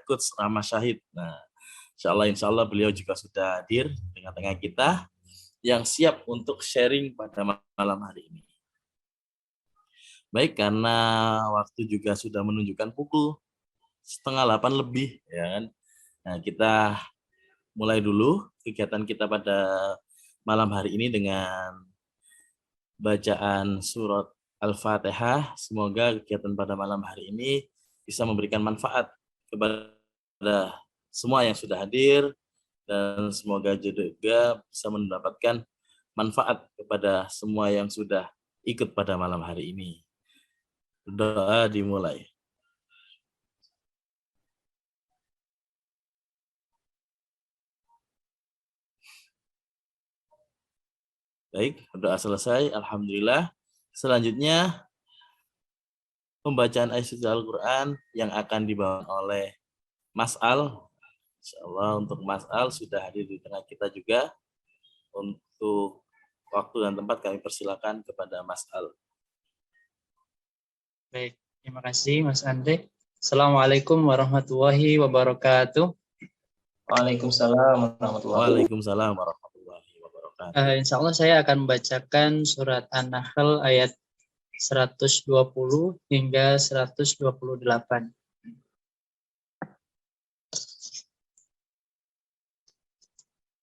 Coach Rahmat Syahid. Nah, insya Allah beliau juga sudah hadir di tengah-tengah kita yang siap untuk sharing pada malam hari ini. Baik, karena waktu juga sudah menunjukkan pukul 7:30 lebih, ya kan. Nah, kita mulai dulu kegiatan kita pada malam hari ini dengan bacaan surat Al-Fatihah. Semoga kegiatan pada malam hari ini bisa memberikan manfaat kepada semua yang sudah hadir, dan semoga juga bisa mendapatkan manfaat kepada semua yang sudah ikut pada malam hari ini. Doa dimulai. Baik, doa selesai. Alhamdulillah. Selanjutnya, pembacaan ayat suci Al-Quran yang akan dibawa oleh Mas Al. Insyaallah untuk Mas Al sudah hadir di tengah kita juga. Untuk waktu dan tempat kami persilakan kepada Mas Al. Baik, terima kasih Mas Andre. Assalamualaikum warahmatullahi wabarakatuh. Waalaikumsalam warahmatullahi wabarakatuh. Insya Allah saya akan membacakan surat An-Nahl ayat 120 hingga 128.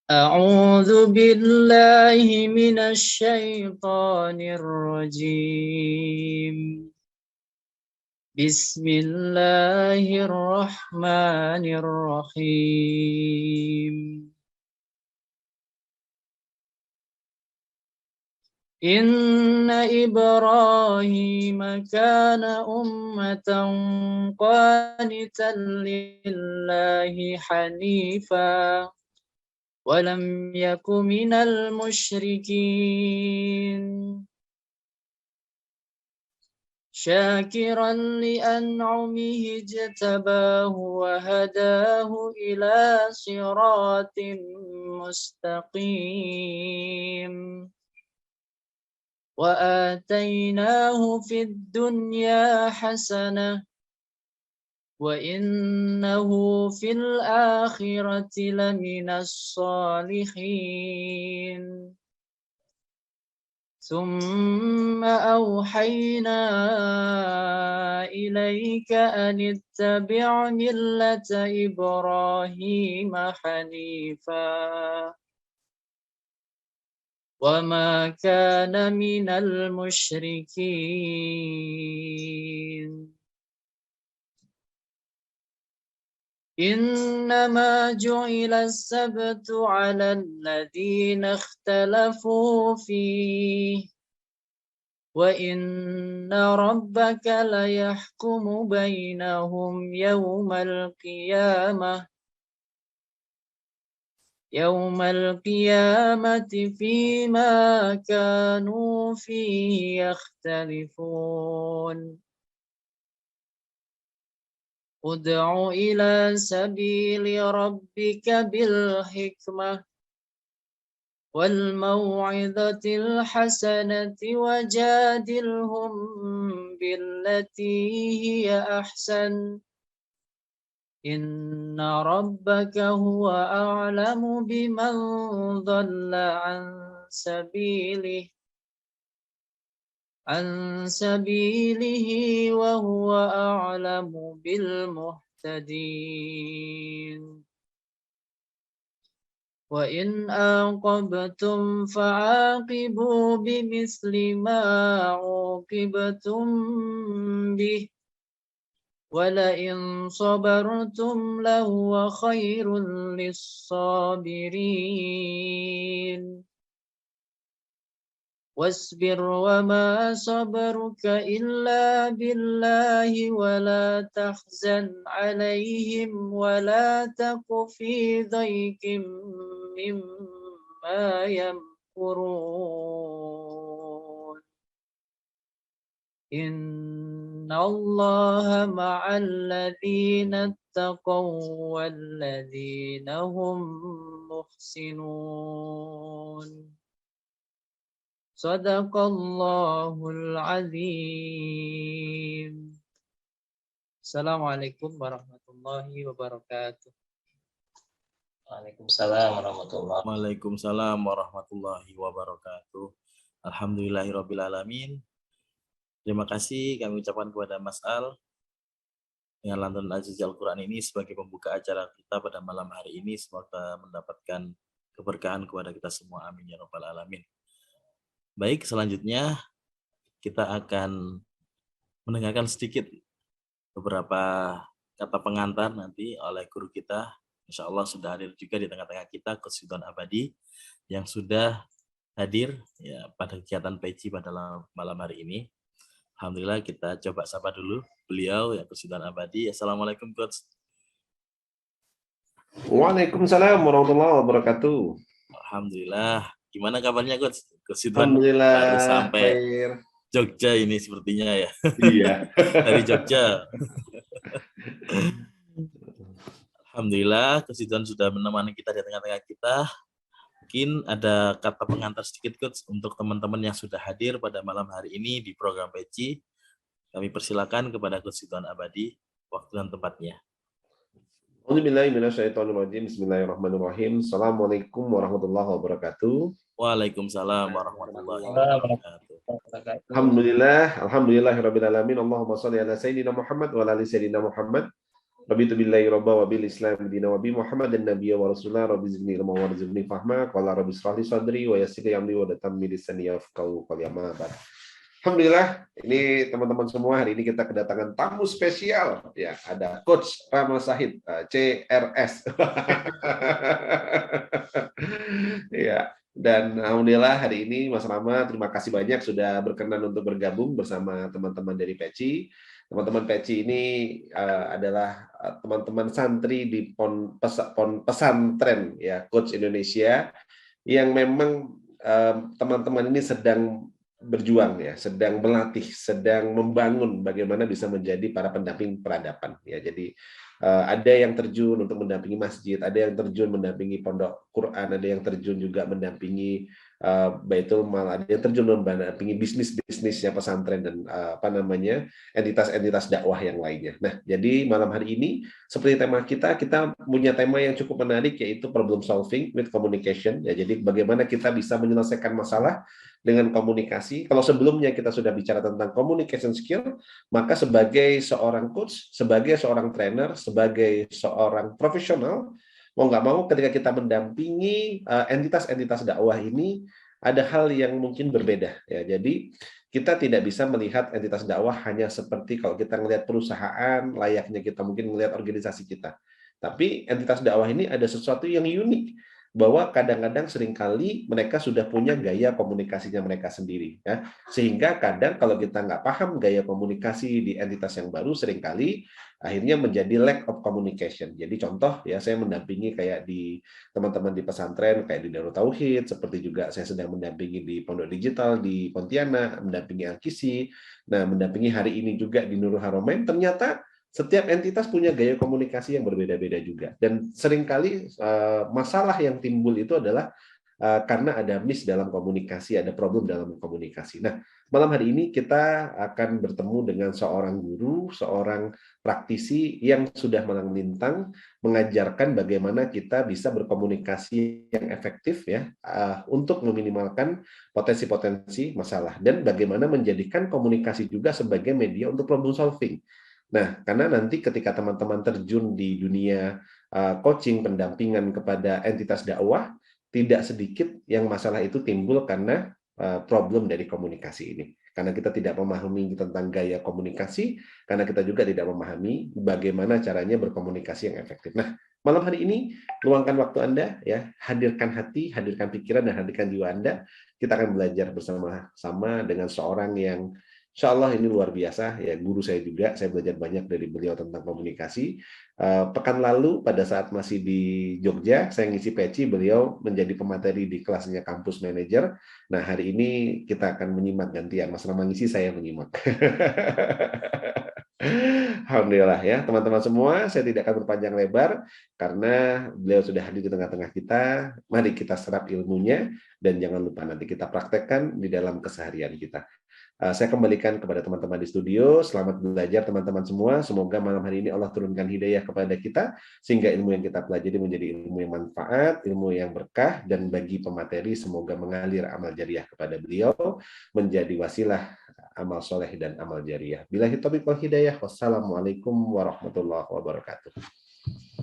A'udzu billahi minasy syaithanir rajim. Bismillahirrahmanirrahim. Inna Ibrahim kana ummatan qanitan lillahi hanifa wa lam yakun minal musyrikin. شاكرا لأنعمه اجتباه وهداه إلى صراط مستقيم وآتيناه في الدنيا حسنة وإنه في الآخرة لمن الصالحين ثم أوحينا إليك أن اتبع ملة إبراهيم حنيفا وما كان من المشركين إنما جعل السبت على الذين اختلفوا فيه وإن ربك ليحكم بينهم يوم القيامة فيما كانوا فيه يختلفون ادع إلى سبيل ربك بالحكمة والموعظة الحسنة وجادلهم بالتي هي أحسن إن ربك هو أعلم بمن ضل عن سبيله وهو أعلم بالمهتدين وإن عاقبتم فعاقبوا بمثل ما عوقبتم به ولئن صبرتم لهو خير للصابرين واصبر وما صبرك إلا بالله ولا تحزن عليهم ولا تك في ضيق مما يمكرون إن الله مع الذين اتقوا والذين هم محسنون Sadaqallahul azim. Assalamualaikum warahmatullahi wabarakatuh. Waalaikumsalam warahmatullahi. Waalaikumsalam warahmatullahi wabarakatuh. Alhamdulillahirrabbilalamin. Terima kasih kami ucapkan kepada Mas Al dengan lantunan Al-Jizya Al-Quran ini sebagai pembuka acara kita pada malam hari ini. Semoga mendapatkan keberkahan kepada kita semua. Amin ya rabbal alamin. Baik, selanjutnya kita akan mendengarkan sedikit beberapa kata pengantar nanti oleh guru kita. Insya Allah sudah hadir juga di tengah-tengah kita Coach Ridwan Abadi yang sudah hadir ya pada kegiatan PECI pada malam hari ini. Alhamdulillah, kita coba sapa dulu beliau ya Coach Ridwan Abadi. Assalamualaikum Coach. Waalaikumsalam warahmatullahi wabarakatuh. Alhamdulillah. Gimana kabarnya Coach? Coach Ridwan Alhamdulillah, baru sampai Khair. Jogja ini sepertinya ya. Iya. Dari Jogja. Alhamdulillah, Coach Ridwan sudah menemani kita di tengah-tengah kita. Mungkin ada kata pengantar sedikit Coach untuk teman-teman yang sudah hadir pada malam hari ini di program PECI. Kami persilakan kepada Coach Ridwan Abadi waktu dan tempatnya. Bismillahirrahmanirrahim. Assalamualaikum warahmatullahi wabarakatuh. Waalaikumsalam warahmatullahi wabarakatuh. Alhamdulillahirrabbilalamin. Allahumma shalli ala sayyidina Muhammad wa ala ali sayyidina Muhammad. Rabitu billahi rabba wa bil islam dina wa bi Muhammad dan nabiyya wa rasulullah rabbi zidni ilma wa rizqni fahma qala rabbi shrah li sadri wa yassir li amri wa tammi lisani yafqahu qawli amma ba'd. Alhamdulillah, ini teman-teman semua, hari ini kita kedatangan tamu spesial ya, ada Coach Rama Shahid CRS. Ya, dan alhamdulillah hari ini Mas Rama terima kasih banyak sudah berkenan untuk bergabung bersama teman-teman dari PECI. Teman-teman PECI ini adalah teman-teman santri di pesantren ya Coach Indonesia yang memang teman-teman ini sedang berjuang ya, sedang berlatih, sedang membangun bagaimana bisa menjadi para pendamping peradaban ya. Jadi ada yang terjun untuk mendampingi masjid, ada yang terjun mendampingi pondok Quran, ada yang terjun juga mendampingi Baitul Mal, ada yang terjun mendampingi bisnisnya pesantren dan entitas-entitas dakwah yang lainnya. Nah, jadi malam hari ini seperti tema kita punya tema yang cukup menarik yaitu problem solving with communication ya. Jadi bagaimana kita bisa menyelesaikan masalah dengan komunikasi. Kalau sebelumnya kita sudah bicara tentang communication skill, maka sebagai seorang coach, sebagai seorang trainer, sebagai seorang profesional, mau nggak mau ketika kita mendampingi entitas-entitas dakwah ini, ada hal yang mungkin berbeda. Ya. Jadi kita tidak bisa melihat entitas dakwah hanya seperti kalau kita melihat perusahaan, layaknya kita mungkin melihat organisasi kita. Tapi entitas dakwah ini ada sesuatu yang unik, bahwa kadang-kadang seringkali mereka sudah punya gaya komunikasinya mereka sendiri ya, sehingga kadang kalau kita nggak paham gaya komunikasi di entitas yang baru, seringkali akhirnya menjadi lack of communication. Jadi contoh ya, saya mendampingi kayak di teman-teman di pesantren kayak di Darut Tauhid, seperti juga saya sedang mendampingi di Pondok Digital di Pontianak, mendampingi Al-Kisi, nah mendampingi hari ini juga di Nurul Haramain. Ternyata setiap entitas punya gaya komunikasi yang berbeda-beda juga, dan seringkali masalah yang timbul itu adalah karena ada miss dalam komunikasi, ada problem dalam komunikasi. Nah, malam hari ini kita akan bertemu dengan seorang guru, seorang praktisi yang sudah melintang mengajarkan bagaimana kita bisa berkomunikasi yang efektif ya, untuk meminimalkan potensi-potensi masalah, dan bagaimana menjadikan komunikasi juga sebagai media untuk problem solving. Nah, karena nanti ketika teman-teman terjun di dunia coaching, pendampingan kepada entitas dakwah, tidak sedikit yang masalah itu timbul karena problem dari komunikasi ini. Karena kita tidak memahami tentang gaya komunikasi, karena kita juga tidak memahami bagaimana caranya berkomunikasi yang efektif. Nah, malam hari ini, luangkan waktu Anda, ya, hadirkan hati, hadirkan pikiran, dan hadirkan jiwa Anda. Kita akan belajar bersama-sama dengan seorang yang Insya Allah ini luar biasa ya, guru saya juga, saya belajar banyak dari beliau tentang komunikasi. Pekan lalu pada saat masih di Jogja, saya ngisi PECI, beliau menjadi pemateri di kelasnya Kampus Manager. Nah, hari ini kita akan menyimak gantian, Mas Rama ngisi, saya menyimak. Alhamdulillah ya, teman-teman semua, saya tidak akan berpanjang lebar karena beliau sudah hadir di tengah-tengah kita. Mari kita serap ilmunya dan jangan lupa nanti kita praktekkan di dalam keseharian kita. Saya kembalikan kepada teman-teman di studio. Selamat belajar teman-teman semua. Semoga malam hari ini Allah turunkan hidayah kepada kita, sehingga ilmu yang kita pelajari menjadi ilmu yang manfaat, ilmu yang berkah, dan bagi pemateri semoga mengalir amal jariah kepada beliau, menjadi wasilah amal soleh dan amal jariah. Billahi taufiq wal hidayah. Wassalamualaikum warahmatullahi wabarakatuh.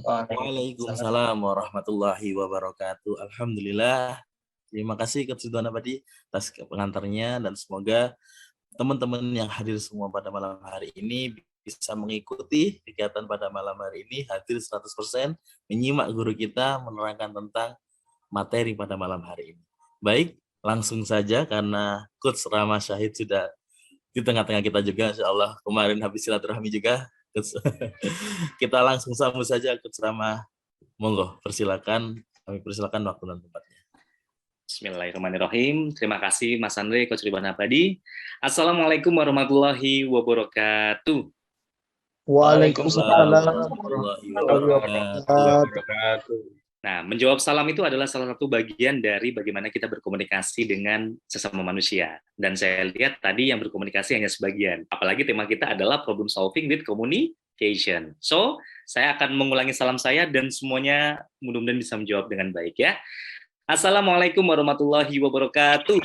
Waalaikumsalam warahmatullahi wabarakatuh. Alhamdulillah. Terima kasih Coach Ridwan Abadi atas pengantarnya, dan semoga teman-teman yang hadir semua pada malam hari ini bisa mengikuti kegiatan pada malam hari ini, hadir 100%, menyimak guru kita menerangkan tentang materi pada malam hari ini. Baik, langsung saja karena Coach Rama Syahid sudah di tengah-tengah kita juga, insya Allah kemarin habis silaturahmi juga. Kita langsung sambut saja Coach Rama. Monggo, persilakan, kami persilakan waktu dan tempatnya. Bismillahirrahmanirrahim. Terima kasih Mas Andre, Coach Ridwan Abadi. Assalamualaikum warahmatullahi wabarakatuh. Waalaikumsalam warahmatullahi wabarakatuh. Nah, menjawab salam itu adalah salah satu bagian dari bagaimana kita berkomunikasi dengan sesama manusia. Dan saya lihat tadi yang berkomunikasi hanya sebagian. Apalagi tema kita adalah problem solving with communication. So, saya akan mengulangi salam saya dan semuanya mudah-mudahan bisa menjawab dengan baik ya. Assalamualaikum warahmatullahi wabarakatuh.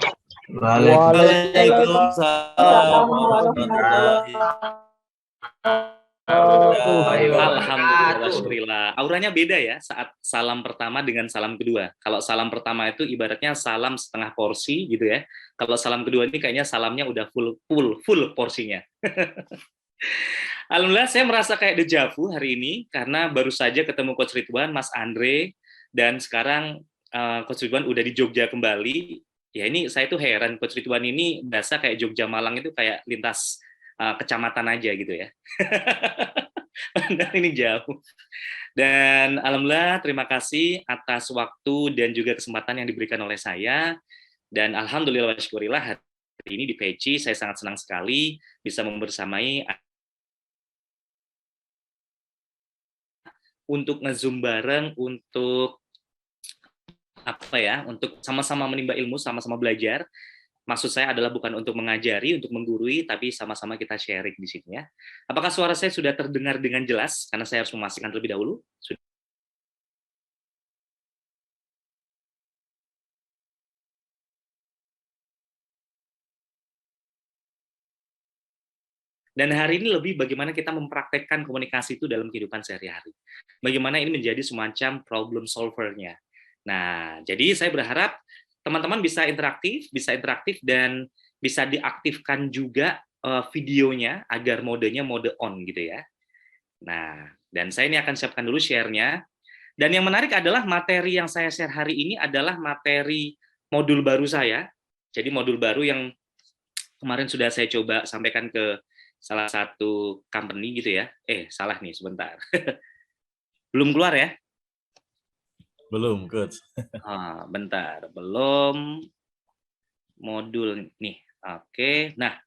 Waalaikumsalam warahmatullahi Alhamdulillah. Auranya beda ya saat salam pertama dengan salam kedua. Kalau salam pertama itu ibaratnya salam setengah porsi gitu ya. Kalau salam kedua ini kayaknya salamnya udah full porsinya. Alhamdulillah saya merasa kayak dejavu hari ini karena baru saja ketemu Coach Ridwan, Mas Andre, dan sekarang Coach Ridwan udah di Jogja kembali. Ya ini saya tuh heran, Coach Ridwan ini berasa kayak Jogja Malang itu kayak lintas kecamatan aja gitu ya. Dan ini jauh. Dan alhamdulillah terima kasih atas waktu dan juga kesempatan yang diberikan oleh saya. Dan alhamdulillah wa syukurillah hari ini di Peci saya sangat senang sekali bisa membersamai untuk nge-zoom bareng untuk untuk sama-sama menimba ilmu, sama-sama belajar. Maksud saya adalah bukan untuk mengajari, untuk menggurui, tapi sama-sama kita sharing di sini ya. Apakah suara saya sudah terdengar dengan jelas? Karena saya harus memastikan terlebih dahulu. Dan hari ini lebih bagaimana kita mempraktekkan komunikasi itu dalam kehidupan sehari-hari. Bagaimana ini menjadi semacam problem solver-nya. Nah, jadi saya berharap teman-teman bisa interaktif dan bisa diaktifkan juga videonya agar modenya mode on gitu ya. Nah, dan saya ini akan siapkan dulu share-nya. Dan yang menarik adalah materi yang saya share hari ini adalah materi modul baru saya. Jadi modul baru yang kemarin sudah saya coba sampaikan ke salah satu company gitu ya. Salah nih, sebentar. Belum keluar ya? Belum, Coach. Bentar, belum modul nih. Oke, nah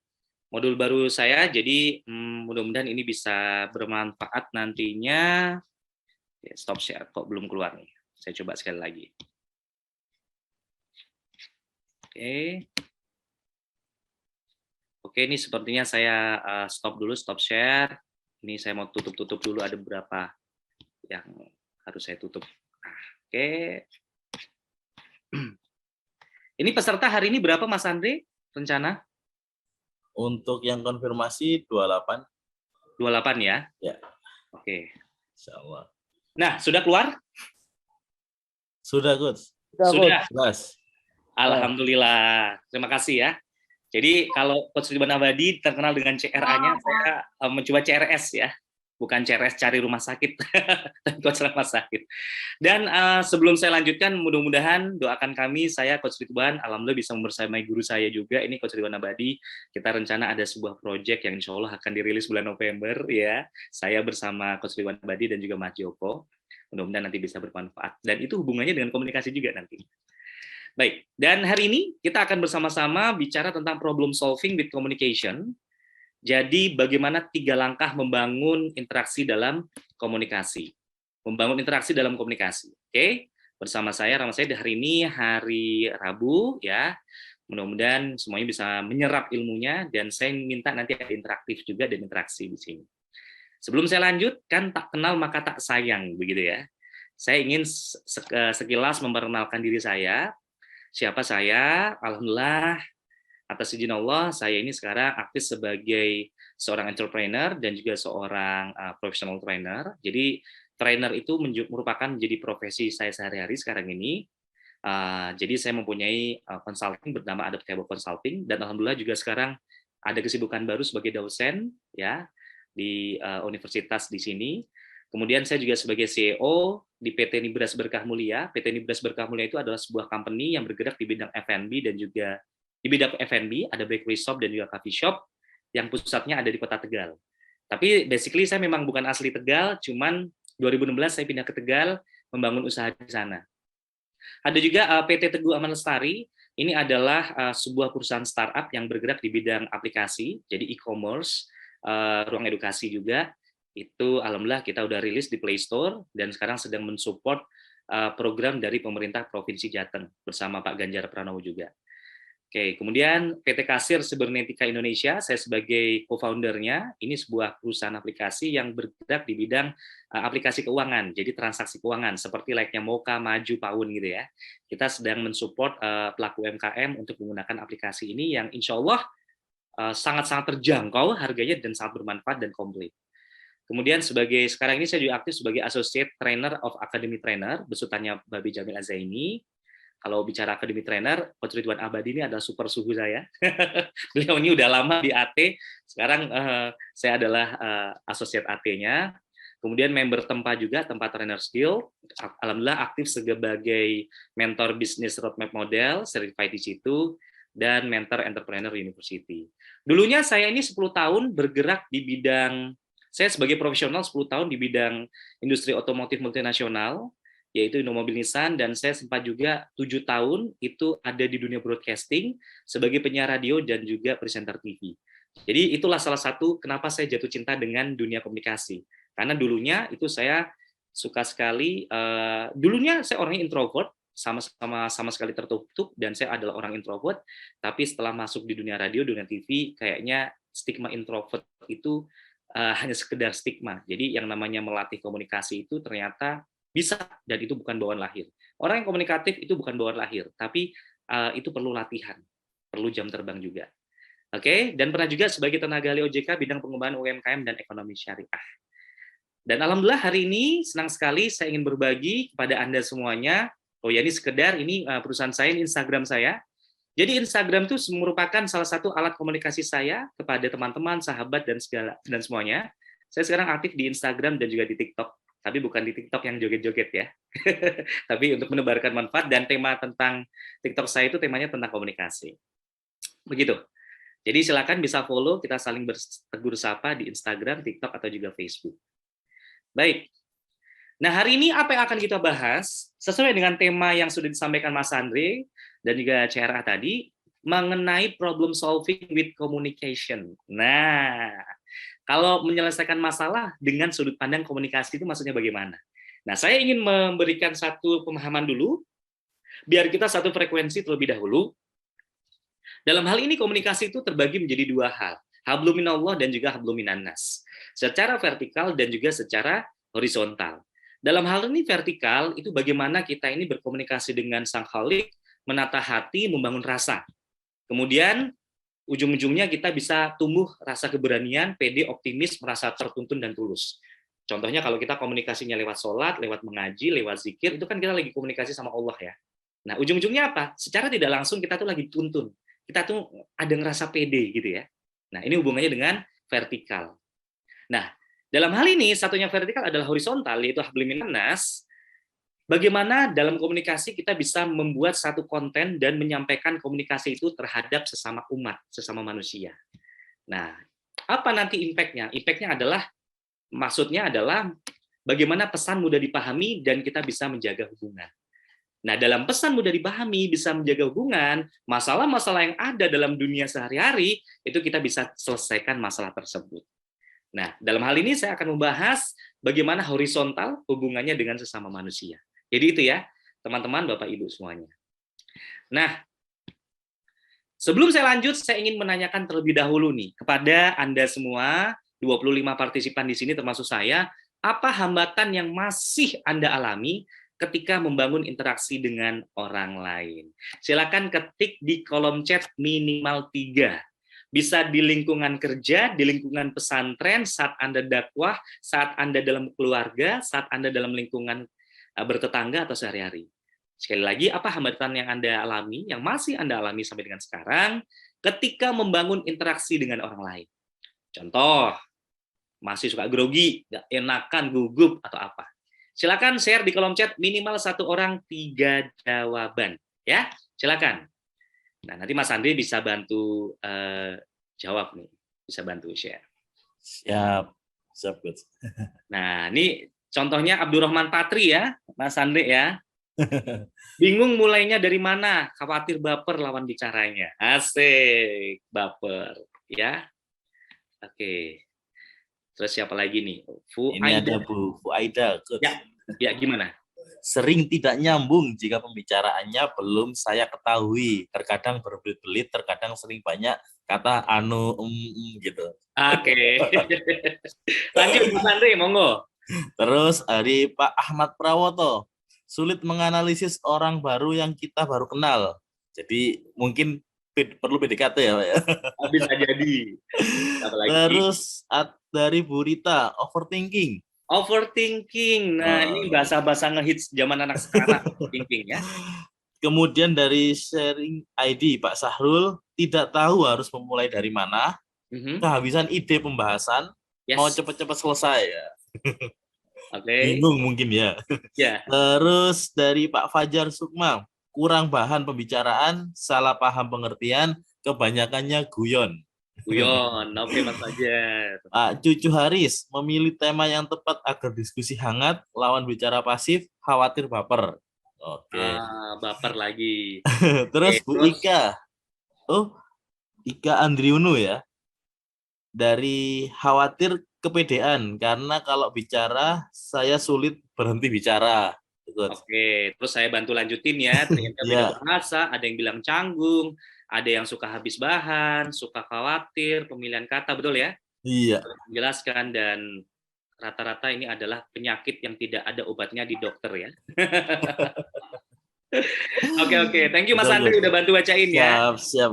modul baru saya, jadi mudah-mudahan ini bisa bermanfaat nantinya. Stop share, kok belum keluar nih. Saya coba sekali lagi. Oke, ini sepertinya saya stop dulu, stop share. Ini saya mau tutup dulu, ada beberapa yang harus saya tutup. Oke. Ini peserta hari ini berapa Mas Andre rencana? Untuk yang konfirmasi 28. 28 ya? Ya. Oke. Insyaallah. Nah, sudah keluar? Sudah, Coach. Sudah. Jelas. Alhamdulillah. Terima kasih ya. Jadi kalau Coach Ridwan Abadi terkenal dengan CRA-nya, saya mencoba CRS ya. Bukan CRS cari rumah sakit, tapi Coach rumah sakit. Dan sebelum saya lanjutkan, mudah-mudahan doakan kami, saya Coach Ridwan, alhamdulillah bisa membersamai guru saya juga, ini Coach Ridwan Abadi. Kita rencana ada sebuah proyek yang insya Allah akan dirilis bulan November ya. Saya bersama Coach Ridwan Abadi dan juga Mas Joko. Mudah-mudahan nanti bisa bermanfaat. Dan itu hubungannya dengan komunikasi juga nanti. Baik, dan hari ini kita akan bersama-sama bicara tentang problem solving with communication. Jadi bagaimana 3 langkah membangun interaksi dalam komunikasi. Membangun interaksi dalam komunikasi. Oke? Bersama saya Rama Said hari ini hari Rabu ya. Mudah-mudahan semuanya bisa menyerap ilmunya, dan saya minta nanti ada interaktif juga dan interaksi di sini. Sebelum saya lanjut, kan tak kenal maka tak sayang, begitu ya. Saya ingin sekilas memperkenalkan diri saya. Siapa saya? Alhamdulillah, atas izin Allah, saya ini sekarang aktif sebagai seorang entrepreneur dan juga seorang professional trainer. Jadi trainer itu merupakan menjadi profesi saya sehari-hari sekarang ini. Jadi saya mempunyai consulting bernama Adaptable Consulting, dan alhamdulillah juga sekarang ada kesibukan baru sebagai dosen ya di universitas di sini. Kemudian saya juga sebagai CEO di PT Nibras Berkah Mulia. PT Nibras Berkah Mulia itu adalah sebuah company yang bergerak di bidang F&B dan juga di bidang F&B ada bakery shop dan juga coffee shop yang pusatnya ada di Kota Tegal. Tapi basically saya memang bukan asli Tegal, cuman 2016 saya pindah ke Tegal membangun usaha di sana. Ada juga PT Teguh Aman Lestari. Ini adalah sebuah perusahaan startup yang bergerak di bidang aplikasi, jadi e-commerce, ruang edukasi juga. Itu alhamdulillah kita udah rilis di Play Store dan sekarang sedang mensupport program dari pemerintah Provinsi Jateng bersama Pak Ganjar Pranowo juga. Oke, kemudian PT Kasir Cybernetica Indonesia, saya sebagai co-foundernya. Ini sebuah perusahaan aplikasi yang bergerak di bidang aplikasi keuangan, jadi transaksi keuangan seperti layaknya Moka, Maju, Paun gitu ya. Kita sedang mensupport pelaku UMKM untuk menggunakan aplikasi ini yang insya Allah sangat-sangat terjangkau harganya dan sangat bermanfaat dan komplit. Kemudian sekarang ini saya juga aktif sebagai Associate Trainer of Academy Trainer, besutannya Babi Jamil Azaini. Kalau bicara Academy Trainer, Coach Ridwan Abadi ini adalah super suhu saya. Beliau ini udah lama di AT, sekarang saya adalah Associate AT-nya. Kemudian member Tempa juga, Tempa Trainer Skill. Alhamdulillah aktif sebagai mentor bisnis roadmap model, certified di situ, dan mentor entrepreneur university. Dulunya saya ini 10 tahun bergerak di bidang, saya sebagai profesional 10 tahun di bidang industri otomotif multinasional, yaitu Indomobil Nissan, dan saya sempat juga 7 tahun itu ada di dunia broadcasting sebagai penyiar radio dan juga presenter TV. Jadi itulah salah satu kenapa saya jatuh cinta dengan dunia komunikasi. Karena dulunya itu saya suka sekali, dulunya saya orangnya introvert, sama sekali tertutup, dan saya adalah orang introvert, tapi setelah masuk di dunia radio, dunia TV, kayaknya stigma introvert itu hanya sekedar stigma. Jadi yang namanya melatih komunikasi itu ternyata bisa, dan itu bukan bawaan lahir. Orang yang komunikatif itu bukan bawaan lahir, tapi itu perlu latihan, perlu jam terbang juga. Oke, dan pernah juga sebagai tenaga ahli OJK bidang pengembangan UMKM dan ekonomi syariah. Dan alhamdulillah hari ini senang sekali saya ingin berbagi kepada Anda semuanya. Oh ya, ini sekedar ini perusahaan saya, ini Instagram saya. Jadi Instagram itu merupakan salah satu alat komunikasi saya kepada teman-teman, sahabat dan semuanya. Saya sekarang aktif di Instagram dan juga di TikTok. Tapi bukan di TikTok yang joget-joget ya. Tapi untuk menebarkan manfaat, dan tema tentang TikTok saya itu temanya tentang komunikasi. Begitu. Jadi silakan bisa follow, kita saling bertegur sapa di Instagram, TikTok, atau juga Facebook. Baik. Nah, hari ini apa yang akan kita bahas? Sesuai dengan tema yang sudah disampaikan Mas Andre dan juga CRA tadi, mengenai problem solving with communication. Nah, kalau menyelesaikan masalah dengan sudut pandang komunikasi itu maksudnya bagaimana? Nah, saya ingin memberikan satu pemahaman dulu, biar kita satu frekuensi terlebih dahulu. Dalam hal ini komunikasi itu terbagi menjadi dua hal, hablum minallah dan juga hablum minannas. Secara vertikal dan juga secara horizontal. Dalam hal ini vertikal itu bagaimana kita ini berkomunikasi dengan Sang Khalik, menata hati, membangun rasa. Kemudian ujung-ujungnya kita bisa tumbuh rasa keberanian, pede, optimis, merasa tertuntun dan tulus. Contohnya kalau kita komunikasinya lewat sholat, lewat mengaji, lewat zikir, itu kan kita lagi komunikasi sama Allah ya. Nah, ujung-ujungnya apa? Secara tidak langsung kita tuh lagi tuntun. Kita tuh ada ngerasa pede gitu ya. Nah, ini hubungannya dengan vertikal. Nah, dalam hal ini satunya vertikal adalah horizontal, yaitu hablum minannas. Bagaimana dalam komunikasi kita bisa membuat satu konten dan menyampaikan komunikasi itu terhadap sesama umat, sesama manusia. Nah, apa nanti impact-nya? Impact-nya adalah, maksudnya adalah bagaimana pesan mudah dipahami dan kita bisa menjaga hubungan. Nah, dalam pesan mudah dipahami, bisa menjaga hubungan, masalah-masalah yang ada dalam dunia sehari-hari, itu kita bisa selesaikan masalah tersebut. Nah, dalam hal ini saya akan membahas bagaimana horizontal hubungannya dengan sesama manusia. Jadi itu ya, teman-teman, Bapak Ibu semuanya. Nah, Sebelum saya lanjut, saya ingin menanyakan terlebih dahulu nih kepada Anda semua, 25 partisipan di sini termasuk saya, apa hambatan yang masih Anda alami ketika membangun interaksi dengan orang lain? Silakan ketik di kolom chat minimal 3. Bisa di lingkungan kerja, di lingkungan pesantren, saat Anda dakwah, saat Anda dalam keluarga, saat Anda dalam lingkungan bertetangga atau sehari-hari. Sekali lagi, apa hambatan yang Anda alami, yang masih Anda alami sampai dengan sekarang, ketika membangun interaksi dengan orang lain? Contoh, masih suka grogi, nggak enakan, gugup, atau apa? Silakan share di kolom chat minimal 1 orang 3 jawaban. Ya, silakan. Nah, nanti Mas Andri bisa bantu jawab nih, bisa bantu share. Siap, siap Coach. Nah, ini contohnya Abdurrahman Patri ya, Mas Andri ya. Bingung mulainya dari mana, khawatir baper lawan bicaranya. Asik, baper ya. Oke. Terus siapa lagi nih? Ini ada Bu Fuaida, Coach. Ya gimana? Sering tidak nyambung jika pembicaraannya belum saya ketahui. Terkadang berbelit-belit, terkadang sering banyak kata anu gitu. Oke. Lanjut Mas Andri, monggo. Terus dari Pak Ahmad Prawoto, sulit menganalisis orang baru yang kita baru kenal. Jadi mungkin perlu PDKT ya, Pak ya. Bisa jadi. Apalagi? Terus dari Bu Rita, overthinking. Overthinking. Nah, ini bahasa-bahasa ngehits zaman anak sekarang, overthinking ya. Kemudian dari sharing ID Pak Sahrul, tidak tahu harus memulai dari mana. Kehabisan ide pembahasan, mau cepat-cepat selesai ya. Bingung mungkin ya. Terus dari Pak Fajar Sukma, kurang bahan pembicaraan, salah paham pengertian, kebanyakannya guyon. Oke Mas Fajar. Pak Cucu Haris, memilih tema yang tepat agar diskusi hangat, lawan bicara pasif, khawatir baper. Oke. Baper lagi. Terus Bu Ika. Ika Andriunu ya. Dari khawatir kepedean, karena kalau bicara saya sulit berhenti bicara. Oke, terus saya bantu lanjutin ya. Ternyata beda bahasa, ada yang bilang canggung, ada yang suka habis bahan, suka khawatir, pemilihan kata, betul ya? Iya. Menjelaskan, dan rata-rata ini adalah penyakit yang tidak ada obatnya di dokter ya. Oke, thank you Mas Andri udah bantu bacain ya. Siap,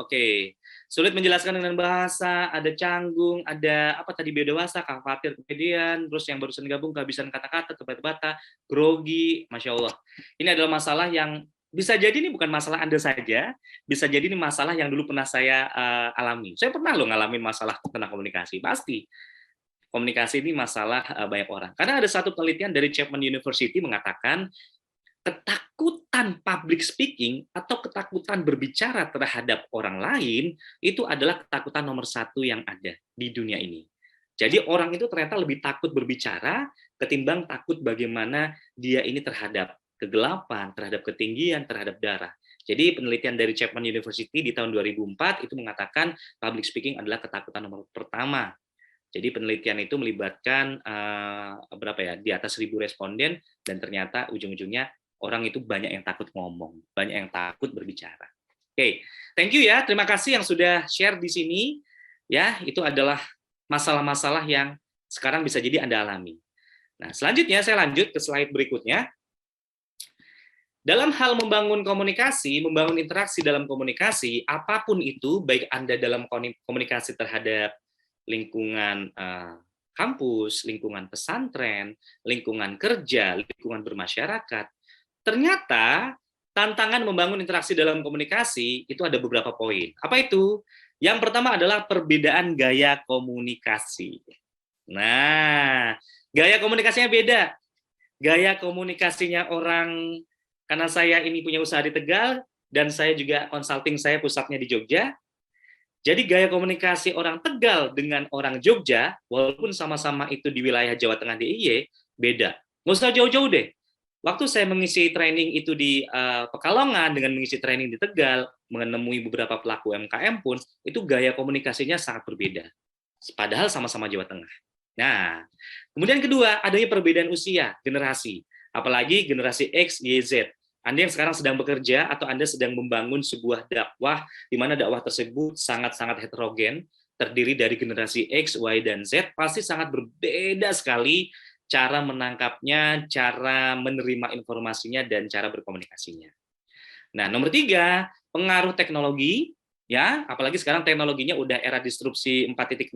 oke. Sulit menjelaskan dengan bahasa, ada canggung, ada apa tadi beda bahasa, khawatir, kepedean, terus yang barusan gabung kehabisan kata-kata, terbata-bata, grogi, Masya Allah. Ini adalah masalah yang bisa jadi ini bukan masalah Anda saja, bisa jadi ini masalah yang dulu pernah saya alami. Saya pernah loh ngalamin masalah tentang komunikasi, pasti. Komunikasi ini masalah banyak orang. Karena ada satu penelitian dari Chapman University mengatakan, ketakutan public speaking atau ketakutan berbicara terhadap orang lain itu adalah ketakutan nomor 1 yang ada di dunia ini. Jadi orang itu ternyata lebih takut berbicara ketimbang takut bagaimana dia ini terhadap kegelapan, terhadap ketinggian, terhadap darah. Jadi penelitian dari Chapman University di tahun 2004 itu mengatakan public speaking adalah ketakutan nomor pertama. Jadi penelitian itu melibatkan di atas 1.000 responden, dan ternyata ujung-ujungnya orang itu banyak yang takut ngomong, banyak yang takut berbicara. Oke, thank you ya, terima kasih yang sudah share di sini. Ya, itu adalah masalah-masalah yang sekarang bisa jadi Anda alami. Nah, selanjutnya saya lanjut ke slide berikutnya. Dalam hal membangun komunikasi, membangun interaksi dalam komunikasi, apapun itu, baik Anda dalam komunikasi terhadap lingkungan kampus, lingkungan pesantren, lingkungan kerja, lingkungan bermasyarakat, ternyata tantangan membangun interaksi dalam komunikasi itu ada beberapa poin. Apa itu? Yang pertama adalah perbedaan gaya komunikasi. Nah, gaya komunikasinya beda. Gaya komunikasinya orang, karena saya ini punya usaha di Tegal, dan saya juga consulting saya pusatnya di Jogja. Jadi gaya komunikasi orang Tegal dengan orang Jogja, walaupun sama-sama itu di wilayah Jawa Tengah DIY, beda. Nggak usah jauh-jauh deh. Waktu saya mengisi training itu di Pekalongan dengan mengisi training di Tegal, menemui beberapa pelaku UMKM pun, itu gaya komunikasinya sangat berbeda. Padahal sama-sama Jawa Tengah. Nah, kemudian kedua, adanya perbedaan usia, generasi. Apalagi generasi X, Y, Z. Anda yang sekarang sedang bekerja atau Anda sedang membangun sebuah dakwah di mana dakwah tersebut sangat-sangat heterogen, terdiri dari generasi X, Y, dan Z, pasti sangat berbeda sekali cara menangkapnya, cara menerima informasinya, dan cara berkomunikasinya. Nah, nomor 3, pengaruh teknologi, ya, apalagi sekarang teknologinya udah era disrupsi 4.0,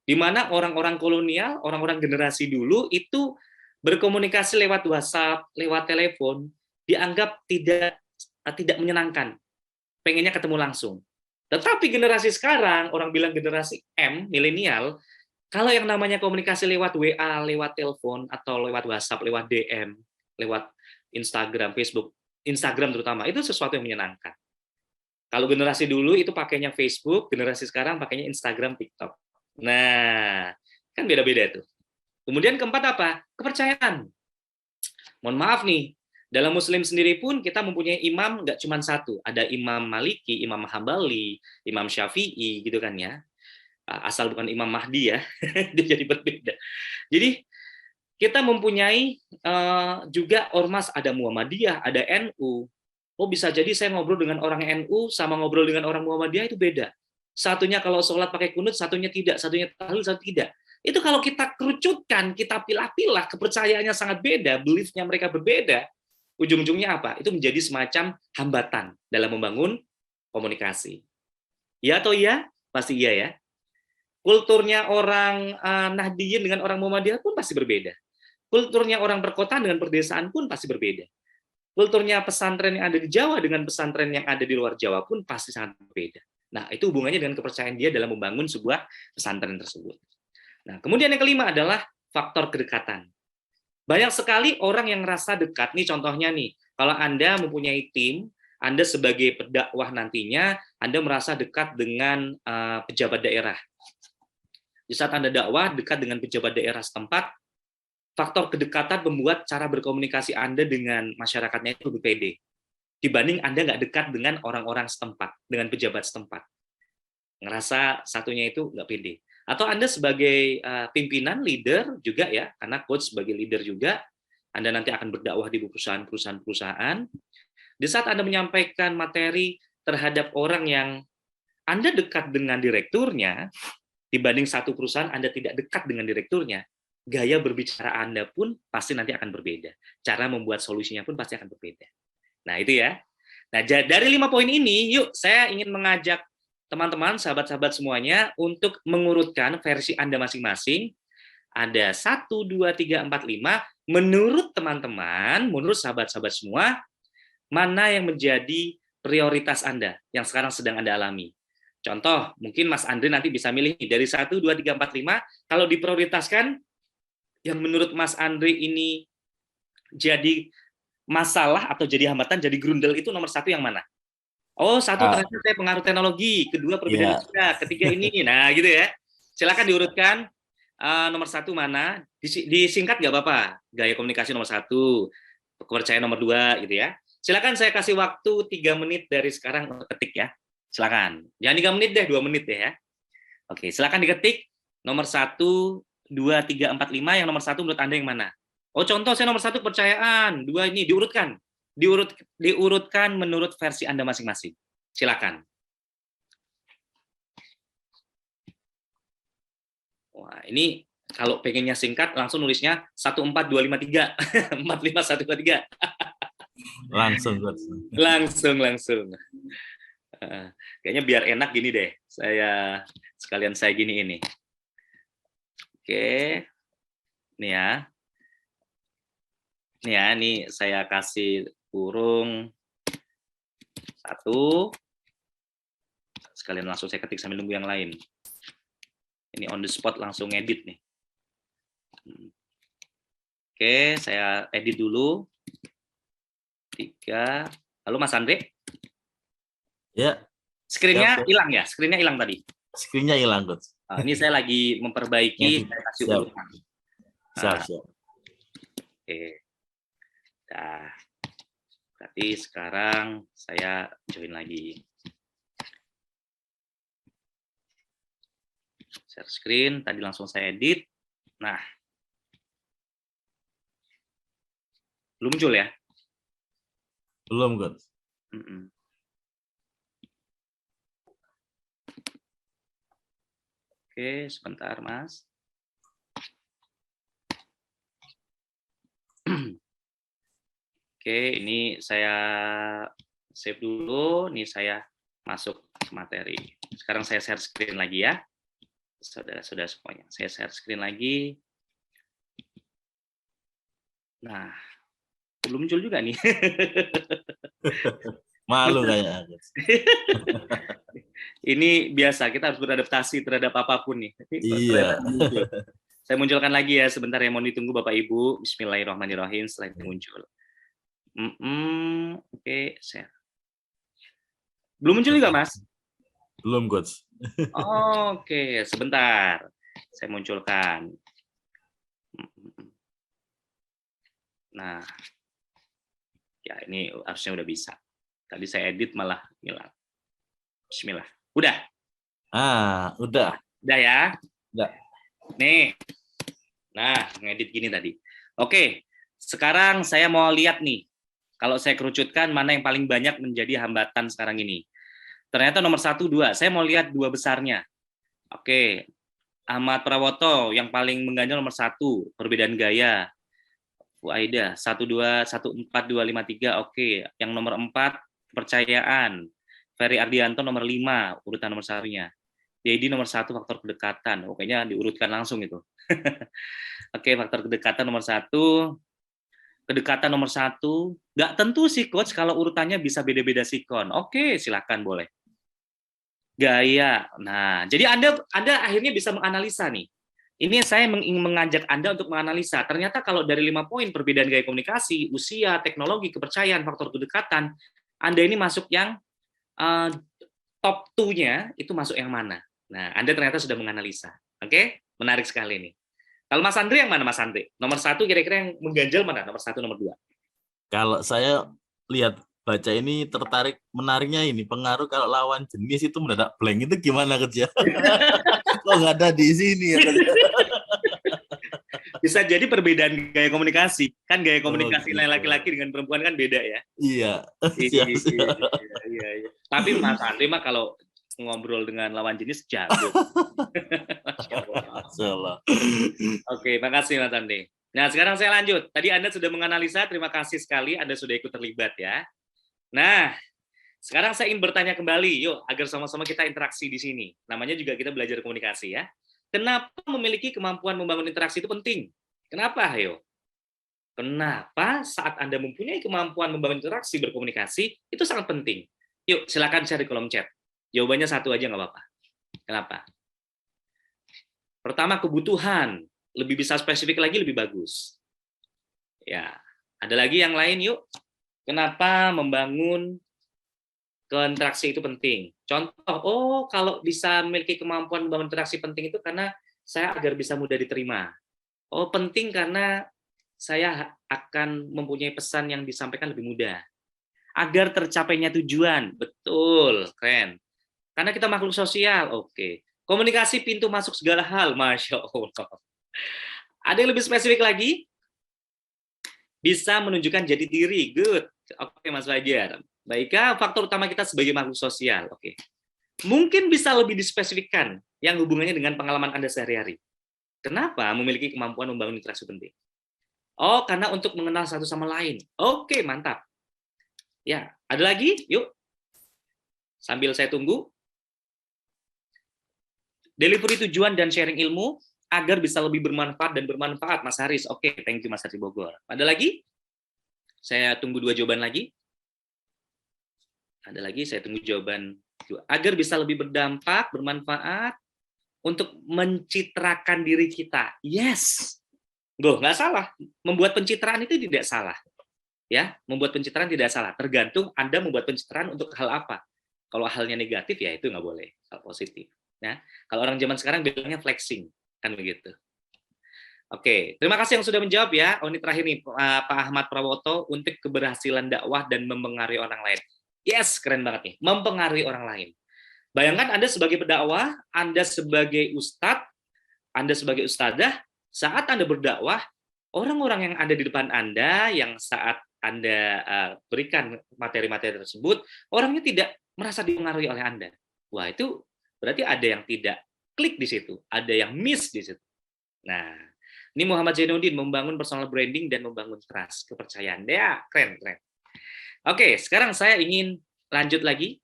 di mana orang-orang kolonial, orang-orang generasi dulu itu berkomunikasi lewat WhatsApp, lewat telepon, dianggap tidak menyenangkan, pengennya ketemu langsung. Tetapi generasi sekarang, orang bilang generasi M, milenial, kalau yang namanya komunikasi lewat WA, lewat telepon, atau lewat WhatsApp, lewat DM, lewat Instagram, Facebook, Instagram terutama, itu sesuatu yang menyenangkan. Kalau generasi dulu itu pakainya Facebook, generasi sekarang pakainya Instagram, TikTok. Nah, kan beda-beda tuh. Kemudian keempat apa? Kepercayaan. Mohon maaf nih, dalam Muslim sendiri pun kita mempunyai imam nggak cuma satu. Ada Imam Maliki, Imam Hambali, Imam Syafi'i, gitu kan ya. Asal bukan Imam Mahdi ya, dia jadi berbeda. Jadi kita mempunyai juga ormas, ada Muhammadiyah, ada NU. Oh, bisa jadi saya ngobrol dengan orang NU sama ngobrol dengan orang Muhammadiyah itu beda. Satunya kalau sholat pakai kunut, satunya tidak, satunya tahlil, satu tidak. Itu kalau kita kerucutkan, kita pilah-pilah, kepercayaannya sangat beda, beliefnya mereka berbeda, ujung-ujungnya apa? Itu menjadi semacam hambatan dalam membangun komunikasi. Ya atau iya? Pasti iya ya. Kulturnya orang Nahdiyin dengan orang Muhammadiyah pun pasti berbeda. Kulturnya orang perkotaan dengan perdesaan pun pasti berbeda. Kulturnya pesantren yang ada di Jawa dengan pesantren yang ada di luar Jawa pun pasti sangat berbeda. Nah, itu hubungannya dengan kepercayaan dia dalam membangun sebuah pesantren tersebut. Nah, kemudian yang kelima adalah faktor kedekatan. Banyak sekali orang yang merasa dekat, nih contohnya nih, kalau Anda mempunyai tim, Anda sebagai pendakwah nantinya, Anda merasa dekat dengan pejabat daerah. Di saat Anda dakwah dekat dengan pejabat daerah setempat, faktor kedekatan membuat cara berkomunikasi Anda dengan masyarakatnya itu lebih pede. Dibanding Anda nggak dekat dengan orang-orang setempat, dengan pejabat setempat. Ngerasa satunya itu nggak pede. Atau Anda sebagai pimpinan, leader juga ya, karena coach sebagai leader juga, Anda nanti akan berdakwah di perusahaan-perusahaan. Di saat Anda menyampaikan materi terhadap orang yang Anda dekat dengan direkturnya, dibanding satu perusahaan Anda tidak dekat dengan direkturnya, gaya berbicara Anda pun pasti nanti akan berbeda. Cara membuat solusinya pun pasti akan berbeda. Nah, itu ya. Nah, dari 5 poin ini, yuk saya ingin mengajak teman-teman, sahabat-sahabat semuanya untuk mengurutkan versi Anda masing-masing. Ada 1, 2, 3, 4, 5. Menurut teman-teman, menurut sahabat-sahabat semua, mana yang menjadi prioritas Anda yang sekarang sedang Anda alami? Contoh, mungkin Mas Andre nanti bisa milih dari 1, 2, 3, 4, 5. Kalau diprioritaskan, yang menurut Mas Andre ini jadi masalah atau jadi hambatan, jadi grundel itu nomor 1 yang mana? Oh, 1 ternyata saya pengaruh teknologi, kedua perbedaan usia, ketiga ini, nah gitu ya. Silakan diurutkan. Nomor 1 mana? Disingkat nggak apa-apa. Gaya komunikasi nomor 1, kepercayaan nomor 2, gitu ya. Silakan saya kasih waktu 3 menit dari sekarang untuk ketik ya. Silakan. Jangan 3 menit deh, 2 menit deh ya. Oke, silakan diketik. Nomor 1, 2, 3, 4, 5. Yang nomor 1 menurut Anda yang mana? Oh, contoh saya nomor 1 kepercayaan. 2 ini diurutkan. Diurutkan menurut versi Anda masing-masing. Silakan. Wah, ini kalau pengennya singkat langsung nulisnya 14253 45123. Langsung. Langsung. Kayaknya biar enak gini deh. Saya gini ini. Oke. Nih ya. Ini saya kasih kurung 1. Sekalian langsung saya ketik sambil nunggu yang lain. Ini on the spot langsung edit nih. Oke, saya edit dulu. 3. Halo Mas Andre? Ya. Screen-nya hilang ya? Screen-nya hilang tadi? Screen-nya hilang, Coach. Ini saya lagi memperbaiki, saya kasih urutan. Siap. Oke. Nah, berarti sekarang saya join lagi. Share screen, tadi langsung saya edit. Nah, belum muncul ya? Belum, Coach. Mm-mm. Oke, sebentar, Mas. Oke, ini saya save dulu. Ini saya masuk ke materi. Sekarang saya share screen lagi ya. Saudara-saudara semuanya. Saya share screen lagi. Nah, belum muncul juga nih. Malu kayaknya, Coach. Ini biasa, kita harus beradaptasi terhadap apapun nih. Iya. Saya munculkan lagi ya, sebentar ya, mohon ditunggu Bapak Ibu. Bismillahirrahmanirrahim, setelah itu muncul. Oke, share. Belum muncul juga, Mas? Belum, Coach. Oke, sebentar. Saya munculkan. Nah, ya ini harusnya udah bisa. Tadi saya edit malah hilang. Bismillah. Udah? Udah. Udah ya? Udah. Nih. Nah, ngedit gini tadi. Oke, sekarang saya mau lihat nih. Kalau saya kerucutkan, mana yang paling banyak menjadi hambatan sekarang ini. Ternyata nomor 1, 2. Saya mau lihat 2 besarnya. Oke, Ahmad Prawoto yang paling mengganjal nomor 1, perbedaan gaya. Bu Aida, 1, 2, 1, 4, 2, 5, 3. Oke, yang nomor 4, kepercayaan. Ferry Ardianto nomor 5, urutan nomor 1-nya. Dedi nomor 1, faktor kedekatan. Kayaknya diurutkan langsung itu. Oke, faktor kedekatan nomor 1. Kedekatan nomor 1. Nggak tentu sih, Coach, kalau urutannya bisa beda-beda sikon. Oke, silakan boleh. Gaya. Nah, jadi Anda akhirnya bisa menganalisa nih. Ini saya ingin mengajak Anda untuk menganalisa. Ternyata kalau dari 5 poin perbedaan gaya komunikasi, usia, teknologi, kepercayaan, faktor kedekatan, Anda ini masuk yang top 2-nya itu masuk yang mana? Nah, Anda ternyata sudah menganalisa. Oke? Menarik sekali nih. Kalau Mas Andre yang mana, Mas Andre? Nomor 1 kira-kira yang mengganjal mana? Nomor 1, nomor 2? Kalau saya lihat baca ini tertarik, menariknya ini pengaruh kalau lawan jenis itu mendadak blank, itu gimana kerja? Kok nggak ada di sini ya? Bisa jadi perbedaan gaya komunikasi. Kan gaya komunikasi gitu. laki-laki dengan perempuan kan beda ya. Iya. Iya. Tapi Mas Andre mah kalau ngobrol dengan lawan jenis jago. Oke, makasih Mas Andre. Nah, sekarang saya lanjut. Tadi Anda sudah menganalisa, terima kasih sekali Anda sudah ikut terlibat ya. Nah, sekarang saya ingin bertanya kembali, yuk, agar sama-sama kita interaksi di sini. Namanya juga kita belajar komunikasi ya. Kenapa memiliki kemampuan membangun interaksi itu penting? Kenapa, ayo? Kenapa saat Anda mempunyai kemampuan membangun interaksi berkomunikasi, itu sangat penting? Yuk, silakan share di kolom chat. Jawabannya 1 aja nggak apa-apa. Kenapa? Pertama, kebutuhan. Lebih bisa spesifik lagi, lebih bagus. Ya, ada lagi yang lain, yuk. Kenapa membangun interaksi itu penting? Contoh, kalau bisa memiliki kemampuan membangun interaksi penting itu karena saya agar bisa mudah diterima. Penting karena saya akan mempunyai pesan yang disampaikan lebih mudah. Agar tercapainya tujuan. Betul, keren. Karena kita makhluk sosial, oke. Komunikasi pintu masuk segala hal, Masya Allah. Ada yang lebih spesifik lagi? Bisa menunjukkan jati diri, good. Oke, Mas Fajar. Baiklah, faktor utama kita sebagai makhluk sosial, oke. Mungkin bisa lebih dispesifikkan yang hubungannya dengan pengalaman Anda sehari-hari. Kenapa memiliki kemampuan membangun interaksi penting? Karena untuk mengenal satu sama lain. Oke, mantap. Ya, ada lagi? Yuk. Sambil saya tunggu. Delivery tujuan dan sharing ilmu agar bisa lebih bermanfaat dan bermanfaat, Mas Haris. Oke, thank you Mas Haris Bogor. Ada lagi? Saya tunggu 2 jawaban lagi. Ada lagi, saya tunggu jawaban 2. Agar bisa lebih berdampak, bermanfaat, untuk mencitrakan diri kita. Yes! Nggak salah. Membuat pencitraan itu tidak salah. Ya, membuat pencitraan tidak salah. Tergantung Anda membuat pencitraan untuk hal apa. Kalau halnya negatif, ya itu nggak boleh. Hal positif. Ya. Kalau orang zaman sekarang bilangnya flexing. Kan begitu. Oke, terima kasih yang sudah menjawab ya. Ini terakhir nih, Pak Ahmad Prawoto, untuk keberhasilan dakwah dan mempengaruhi orang lain. Yes, keren banget nih. Mempengaruhi orang lain. Bayangkan Anda sebagai pendakwah, Anda sebagai ustadz, Anda sebagai ustadzah, saat Anda berdakwah, orang-orang yang ada di depan Anda, yang saat Anda berikan materi-materi tersebut, orangnya tidak merasa dipengaruhi oleh Anda. Wah, itu berarti ada yang tidak klik di situ, ada yang miss di situ. Nah, ini Muhammad Zainuddin membangun personal branding dan membangun trust, kepercayaan. Ya, keren, keren. Oke, sekarang saya ingin lanjut lagi.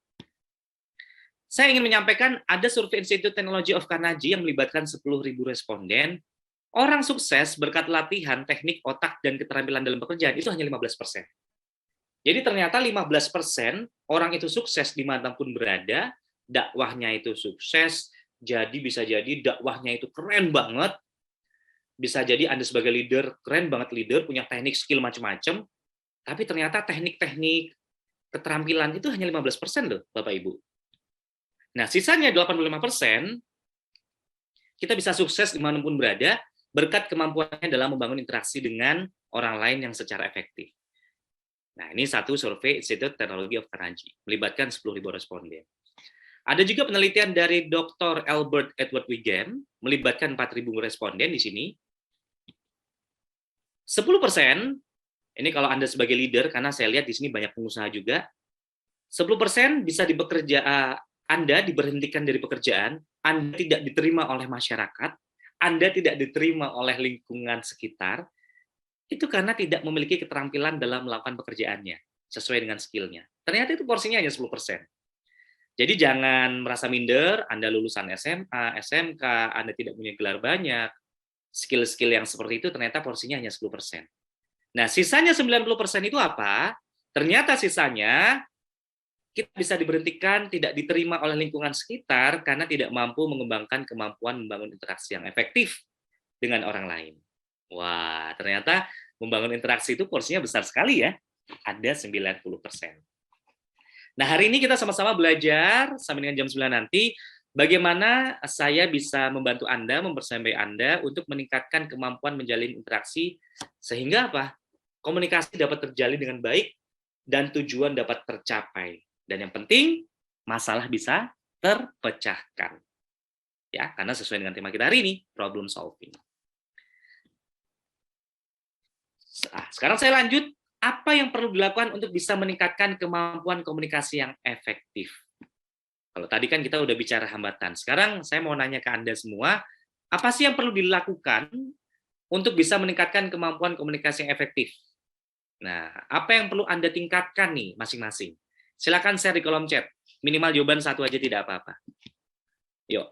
Saya ingin menyampaikan ada survei Institute Technology of Carnegie yang melibatkan 10.000 responden. Orang sukses berkat latihan, teknik, otak, dan keterampilan dalam pekerjaan itu hanya 15%. Jadi ternyata 15% orang itu sukses dimanapun berada, dakwahnya itu sukses, jadi bisa jadi dakwahnya itu keren banget, bisa jadi Anda sebagai leader, keren banget leader, punya teknik, skill macam-macam, tapi ternyata teknik-teknik keterampilan itu hanya 15% loh, Bapak Ibu. Nah, sisanya 85%, kita bisa sukses dimanapun berada, berkat kemampuannya dalam membangun interaksi dengan orang lain yang secara efektif. Nah, ini satu survei Institute Technology of Carnegie, melibatkan 10.000 responden. Ada juga penelitian dari Dr. Albert Edward Wiggin, melibatkan 4.000 responden di sini. 10%, ini kalau Anda sebagai leader, karena saya lihat di sini banyak pengusaha juga, 10% bisa Anda diberhentikan dari pekerjaan, Anda tidak diterima oleh masyarakat, Anda tidak diterima oleh lingkungan sekitar, itu karena tidak memiliki keterampilan dalam melakukan pekerjaannya, sesuai dengan skill-nya. Ternyata itu porsinya hanya 10%. Jadi jangan merasa minder, Anda lulusan SMA, SMK, Anda tidak punya gelar banyak, skill-skill yang seperti itu ternyata porsinya hanya 10%. Nah, sisanya 90% itu apa? Ternyata sisanya kita bisa diberhentikan, tidak diterima oleh lingkungan sekitar karena tidak mampu mengembangkan kemampuan membangun interaksi yang efektif dengan orang lain. Wah, ternyata membangun interaksi itu porsinya besar sekali ya. Ada 90%. Nah, hari ini kita sama-sama belajar sampai dengan jam 9 nanti bagaimana saya bisa membantu Anda, membersamai Anda untuk meningkatkan kemampuan menjalin interaksi sehingga apa? Komunikasi dapat terjalin dengan baik dan tujuan dapat tercapai. Dan yang penting, masalah bisa terpecahkan. Ya, karena sesuai dengan tema kita hari ini, problem solving. Nah, sekarang saya lanjut, apa yang perlu dilakukan untuk bisa meningkatkan kemampuan komunikasi yang efektif? Kalau tadi kan kita udah bicara hambatan. Sekarang saya mau nanya ke Anda semua, apa sih yang perlu dilakukan untuk bisa meningkatkan kemampuan komunikasi yang efektif? Nah, apa yang perlu Anda tingkatkan nih masing-masing? Silakan share di kolom chat. Minimal jawaban satu aja tidak apa-apa. Yuk.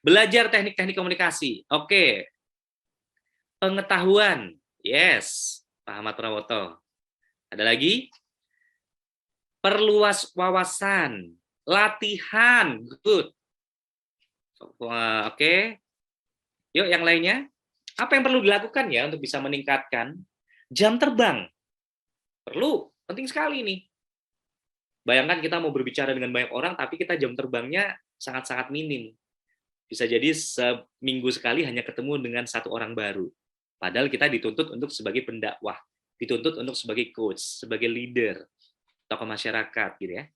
Belajar teknik-teknik komunikasi. Oke. Pengetahuan. Yes. Pak Ahmad Prawoto. Ada lagi? Perluas wawasan. Latihan. Good. Oke. Yuk, yang lainnya. Apa yang perlu dilakukan ya untuk bisa meningkatkan? Jam terbang. Perlu. Penting sekali nih. Bayangkan kita mau berbicara dengan banyak orang, tapi kita jam terbangnya sangat-sangat minim. Bisa jadi seminggu sekali hanya ketemu dengan satu orang baru. Padahal kita dituntut untuk sebagai pendakwah, dituntut untuk sebagai coach, sebagai leader, tokoh masyarakat, gitu ya.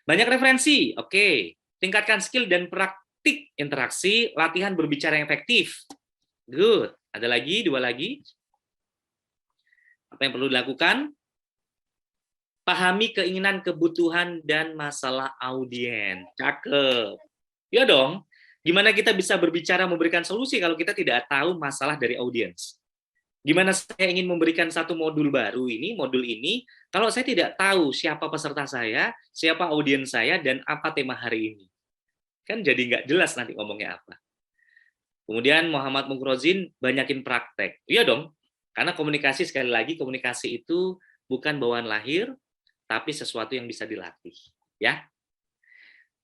Banyak referensi, oke. Tingkatkan skill dan praktik interaksi, latihan berbicara yang efektif. Good. Ada lagi, dua lagi. Apa yang perlu dilakukan? Pahami keinginan, kebutuhan, dan masalah audiens. Cakep. Ya dong. Gimana kita bisa berbicara memberikan solusi kalau kita tidak tahu masalah dari audiens? Gimana saya ingin memberikan satu modul baru ini, modul ini, kalau saya tidak tahu siapa peserta saya, siapa audiens saya, dan apa tema hari ini? Kan jadi nggak jelas nanti ngomongnya apa. Kemudian Muhammad Mukrozin, banyakin praktek. Iya dong. Karena komunikasi, sekali lagi, komunikasi itu bukan bawaan lahir, tapi sesuatu yang bisa dilatih, ya.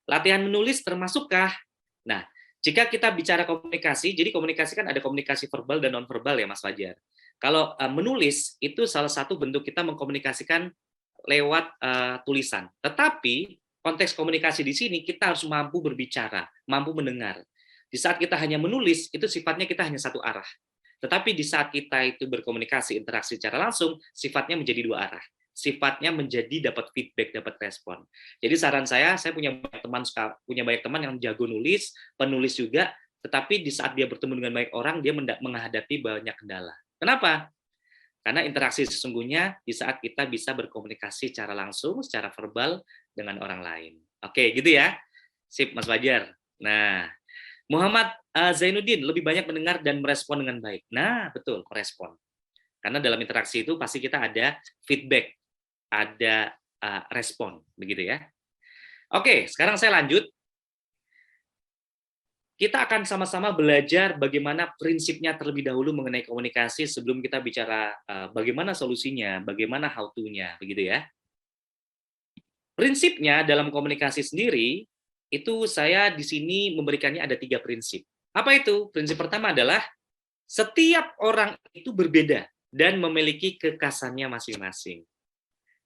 Latihan menulis termasukkah? Nah, jika kita bicara komunikasi, jadi komunikasi kan ada komunikasi verbal dan non-verbal ya, Mas Fajar. Kalau menulis itu salah satu bentuk kita mengkomunikasikan lewat tulisan. Tetapi konteks komunikasi di sini kita harus mampu berbicara, mampu mendengar. Di saat kita hanya menulis, itu sifatnya kita hanya satu arah. Tetapi di saat kita itu berkomunikasi, interaksi secara langsung, sifatnya menjadi dua arah. Sifatnya menjadi dapat feedback, dapat respon. Jadi saran saya punya banyak teman yang jago nulis, penulis juga, tetapi di saat dia bertemu dengan banyak orang, dia menghadapi banyak kendala. Kenapa? Karena interaksi sesungguhnya di saat kita bisa berkomunikasi secara langsung, secara verbal dengan orang lain. Oke, gitu ya. Sip, Mas Fajar. Nah, Muhammad Zainuddin lebih banyak mendengar dan merespon dengan baik. Nah, betul, merespon. Karena dalam interaksi itu pasti kita ada feedback, ada respon, begitu ya. Oke, sekarang saya lanjut. Kita akan sama-sama belajar bagaimana prinsipnya terlebih dahulu mengenai komunikasi sebelum kita bicara bagaimana solusinya, bagaimana how to-nya, begitu ya. Prinsipnya dalam komunikasi sendiri, itu saya di sini memberikannya ada 3 prinsip. Apa itu? Prinsip pertama adalah setiap orang itu berbeda dan memiliki kekhasannya masing-masing.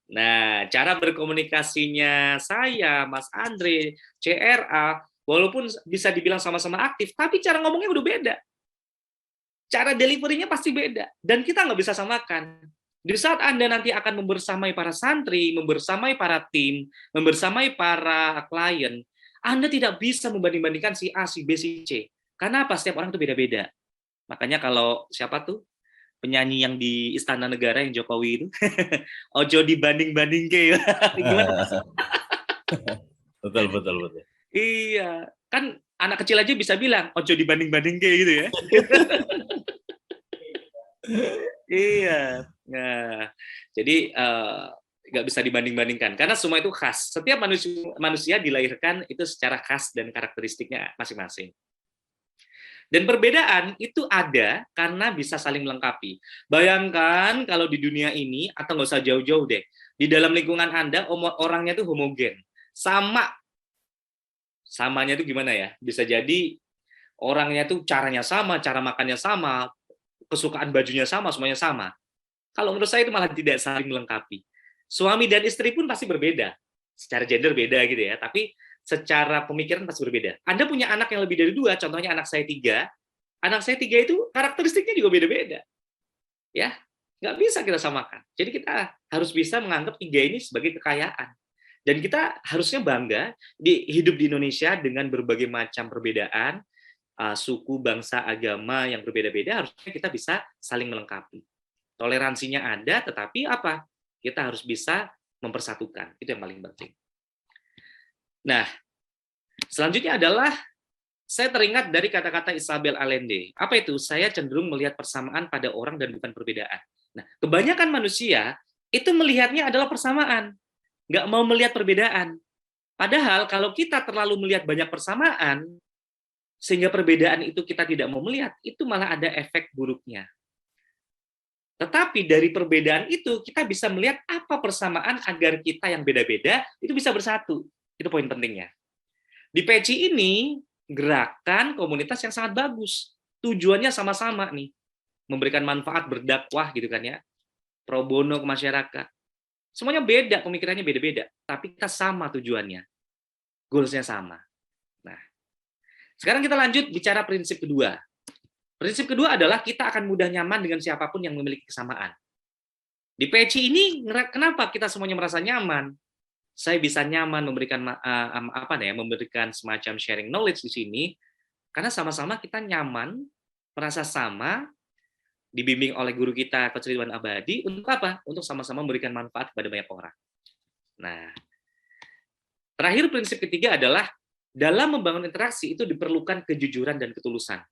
Nah, cara berkomunikasinya saya, Mas Andre, CRA, walaupun bisa dibilang sama-sama aktif, tapi cara ngomongnya udah beda. Cara delivery-nya pasti beda. Dan kita nggak bisa samakan. Di saat Anda nanti akan membersamai para santri, membersamai para tim, membersamai para klien, Anda tidak bisa membanding-bandingkan si A, si B, si C. Karena apa? Setiap orang itu beda-beda. Makanya kalau siapa tuh? Penyanyi yang di Istana Negara yang Jokowi itu, ojo dibanding-banding ke. Gimana? Betul, betul, betul. Iya, kan anak kecil aja bisa bilang ojo dibanding-banding kayak gitu ya. Iya. Nah, jadi nggak bisa dibanding-bandingkan karena semua itu khas. Setiap manusia dilahirkan itu secara khas dan karakteristiknya masing-masing. Dan perbedaan itu ada karena bisa saling melengkapi. Bayangkan kalau di dunia ini, atau nggak usah jauh-jauh deh, di dalam lingkungan Anda, orangnya itu homogen. Samanya itu gimana ya? Bisa jadi orangnya itu caranya sama, cara makannya sama, kesukaan bajunya sama, semuanya sama. Kalau menurut saya itu malah tidak saling melengkapi. Suami dan istri pun pasti berbeda. Secara gender beda gitu ya, tapi secara pemikiran pasti berbeda. Anda punya anak yang lebih dari 2, contohnya anak saya 3. Anak saya 3 itu karakteristiknya juga beda-beda. Ya, nggak bisa kita samakan. Jadi kita harus bisa menganggap 3 ini sebagai kekayaan. Dan kita harusnya bangga hidup di Indonesia dengan berbagai macam perbedaan, suku, bangsa, agama yang berbeda-beda, harusnya kita bisa saling melengkapi. Toleransinya ada, tetapi apa? Kita harus bisa mempersatukan. Itu yang paling penting. Nah, selanjutnya adalah saya teringat dari kata-kata Isabel Allende. Apa itu? Saya cenderung melihat persamaan pada orang dan bukan perbedaan. Nah, kebanyakan manusia itu melihatnya adalah persamaan, nggak mau melihat perbedaan. Padahal kalau kita terlalu melihat banyak persamaan, sehingga perbedaan itu kita tidak mau melihat, itu malah ada efek buruknya. Tetapi dari perbedaan itu, kita bisa melihat apa persamaan agar kita yang beda-beda itu bisa bersatu. Itu poin pentingnya. Di Peci ini, gerakan komunitas yang sangat bagus. Tujuannya sama-sama nih. Memberikan manfaat, berdakwah gitu kan ya. Pro bono ke masyarakat. Semuanya beda, pemikirannya beda-beda. Tapi kita sama tujuannya. Goals-nya sama. Nah, sekarang kita lanjut bicara prinsip kedua. Prinsip kedua adalah kita akan mudah nyaman dengan siapapun yang memiliki kesamaan. Di Peci ini, kenapa kita semuanya merasa nyaman? Saya bisa nyaman memberikan memberikan semacam sharing knowledge di sini karena sama-sama kita nyaman, merasa sama, dibimbing oleh guru kita Coach Ridwan Abadi untuk apa? Untuk sama-sama memberikan manfaat kepada banyak orang. Nah, terakhir prinsip ketiga adalah dalam membangun interaksi itu diperlukan kejujuran dan ketulusan.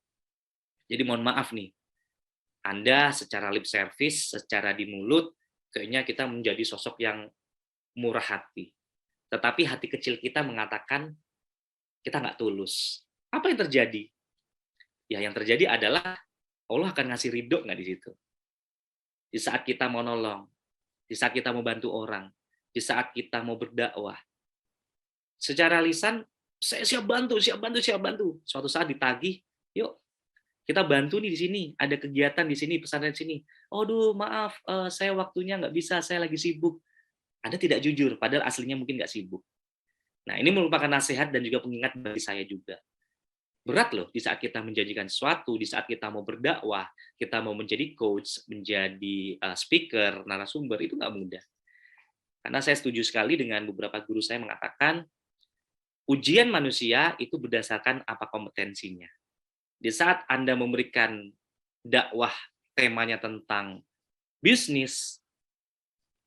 Jadi mohon maaf nih, Anda secara lip service, secara di mulut, kayaknya kita menjadi sosok yang murah hati. Tetapi hati kecil kita mengatakan kita nggak tulus. Apa yang terjadi? Ya, yang terjadi adalah Allah akan ngasih ridho nggak di situ. Di saat kita mau nolong, di saat kita mau bantu orang, di saat kita mau berdakwah. Secara lisan, saya siap bantu, siap bantu, siap bantu. Suatu saat ditagih, yuk kita bantu nih di sini, ada kegiatan di sini, pesantren di sini. Aduh, maaf, saya waktunya nggak bisa, saya lagi sibuk. Anda tidak jujur, padahal aslinya mungkin nggak sibuk. Nah, ini merupakan nasihat dan juga pengingat bagi saya juga. Berat loh di saat kita menjanjikan sesuatu, di saat kita mau berdakwah, kita mau menjadi coach, menjadi speaker, narasumber, itu nggak mudah. Karena saya setuju sekali dengan beberapa guru saya mengatakan, ujian manusia itu berdasarkan apa kompetensinya. Di saat Anda memberikan dakwah temanya tentang bisnis,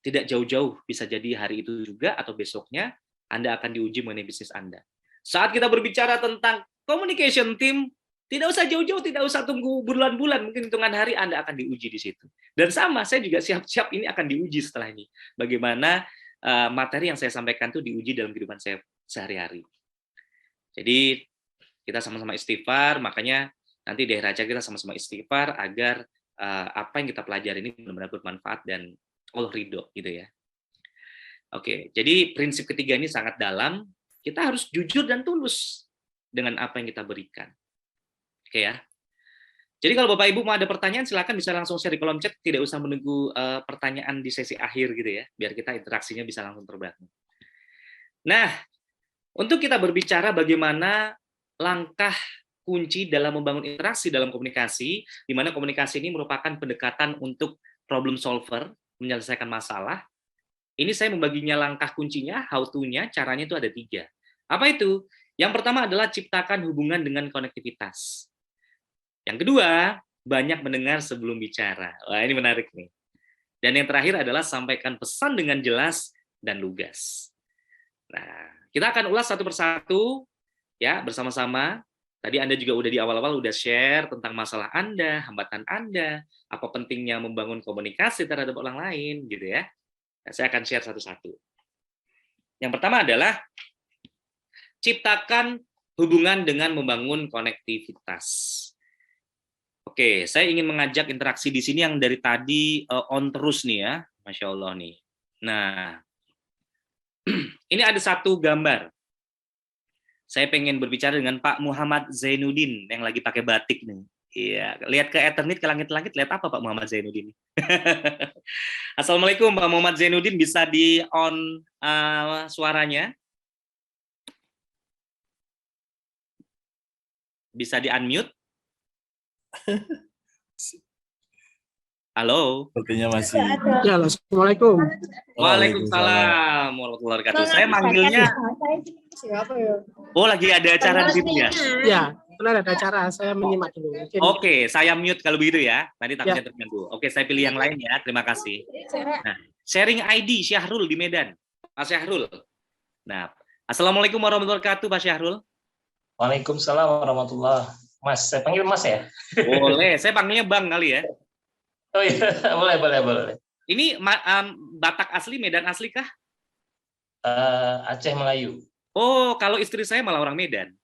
tidak jauh-jauh, bisa jadi hari itu juga atau besoknya Anda akan diuji mengenai bisnis Anda. Saat kita berbicara tentang communication team, tidak usah jauh-jauh, tidak usah tunggu bulan-bulan, mungkin hitungan hari Anda akan diuji di situ. Dan sama, saya juga siap-siap ini akan diuji setelah ini. Bagaimana materi yang saya sampaikan itu diuji dalam kehidupan saya sehari-hari. Jadi kita sama-sama istighfar, makanya nanti di akhir acara kita sama-sama istighfar agar apa yang kita pelajari ini benar-benar bermanfaat dan Allah ridho gitu ya. Oke, jadi prinsip ketiga ini sangat dalam. Kita harus jujur dan tulus dengan apa yang kita berikan. Oke ya. Jadi kalau Bapak Ibu mau ada pertanyaan, silakan bisa langsung share di kolom chat. Tidak usah menunggu pertanyaan di sesi akhir gitu ya, biar kita interaksinya bisa langsung terbangun. Nah, untuk kita berbicara bagaimana langkah kunci dalam membangun interaksi dalam komunikasi, di mana komunikasi ini merupakan pendekatan untuk problem solver, menyelesaikan masalah. Ini saya membaginya langkah kuncinya, how to-nya, caranya itu ada 3. Apa itu? Yang pertama adalah ciptakan hubungan dengan konektivitas. Yang kedua, banyak mendengar sebelum bicara. Wah, ini menarik nih. Dan yang terakhir adalah sampaikan pesan dengan jelas dan lugas. Nah, kita akan ulas satu persatu ya bersama-sama. Tadi Anda juga udah di awal-awal udah share tentang masalah Anda, hambatan Anda, apa pentingnya membangun komunikasi terhadap orang lain, gitu ya. Nah, saya akan share satu-satu. Yang pertama adalah ciptakan hubungan dengan membangun konektivitas. Oke, saya ingin mengajak interaksi di sini yang dari tadi on terus nih ya, Masya Allah nih. Nah, ini ada satu gambar. Saya pengen berbicara dengan Pak Muhammad Zainuddin yang lagi pakai batik nih. Iya, lihat ke Eternit, ke langit-langit, lihat apa Pak Muhammad Zainuddin? Assalamualaikum Pak Muhammad Zainuddin, bisa di on suaranya? Bisa di unmute? Halo. Sepertinya masih. Ya, assalamualaikum. Waalaikumsalam warahmatullahi wabarakatuh. Saya manggilnya. Oh, lagi ada acara di sini ya? Ya, benar ada acara. Saya menyimak dulu. Oke, saya mute kalau begitu ya. Nanti takutnya terganggu. Oke, saya pilih yang lain ya. Terima kasih. Nah, sharing ID Syahrul di Medan. Pak Syahrul. Nah, assalamualaikum warahmatullahi wabarakatuh, Pak Syahrul. Waalaikumsalam warahmatullahi. Mas, saya panggil Mas ya? Boleh, saya panggilnya Bang kali ya. Oh iya, boleh. Ini Batak asli, Medan asli kah? Aceh Melayu. Oh, kalau istri saya malah orang Medan.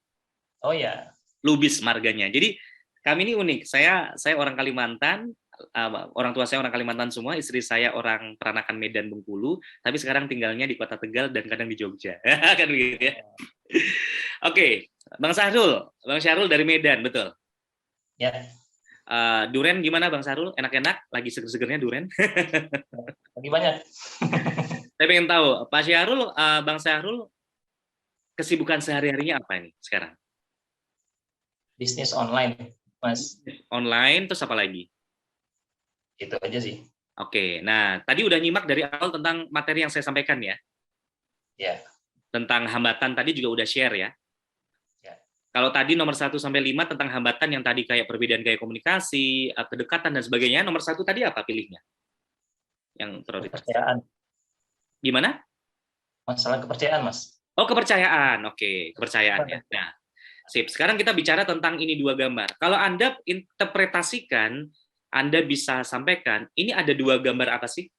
Oh ya. Lubis marganya. Jadi kami ini unik. Saya orang Kalimantan, orang tua saya orang Kalimantan semua, istri saya orang Peranakan Medan Bengkulu, tapi sekarang tinggalnya di Kota Tegal dan kadang di Jogja. Kan begitu ya. Oke, Bang Syahrul dari Medan, betul? Ya. Duren gimana Bang Syahrul? Enak-enak? Lagi seger-segernya duren? Lagi banyak. Saya pengen tahu, Pak Syahrul, Bang Syahrul, kesibukan sehari-harinya apa ini sekarang? Bisnis online, Mas. Online, terus apa lagi? Itu aja sih. Oke, nah tadi udah nyimak dari awal tentang materi yang saya sampaikan ya? Ya. Tentang hambatan tadi juga udah share ya? Ya. Kalau tadi nomor 1 sampai 5 tentang hambatan yang tadi kayak perbedaan gaya komunikasi, kedekatan dan sebagainya, nomor 1 tadi apa pilihnya? Yang prioritas. Kepercayaan. Gimana? Masalah kepercayaan, Mas. Oh, kepercayaan. Oke, kepercayaan ya. Nah, sip. Sekarang kita bicara tentang ini 2 gambar. Kalau Anda interpretasikan, Anda bisa sampaikan, ini ada 2 gambar apa sih?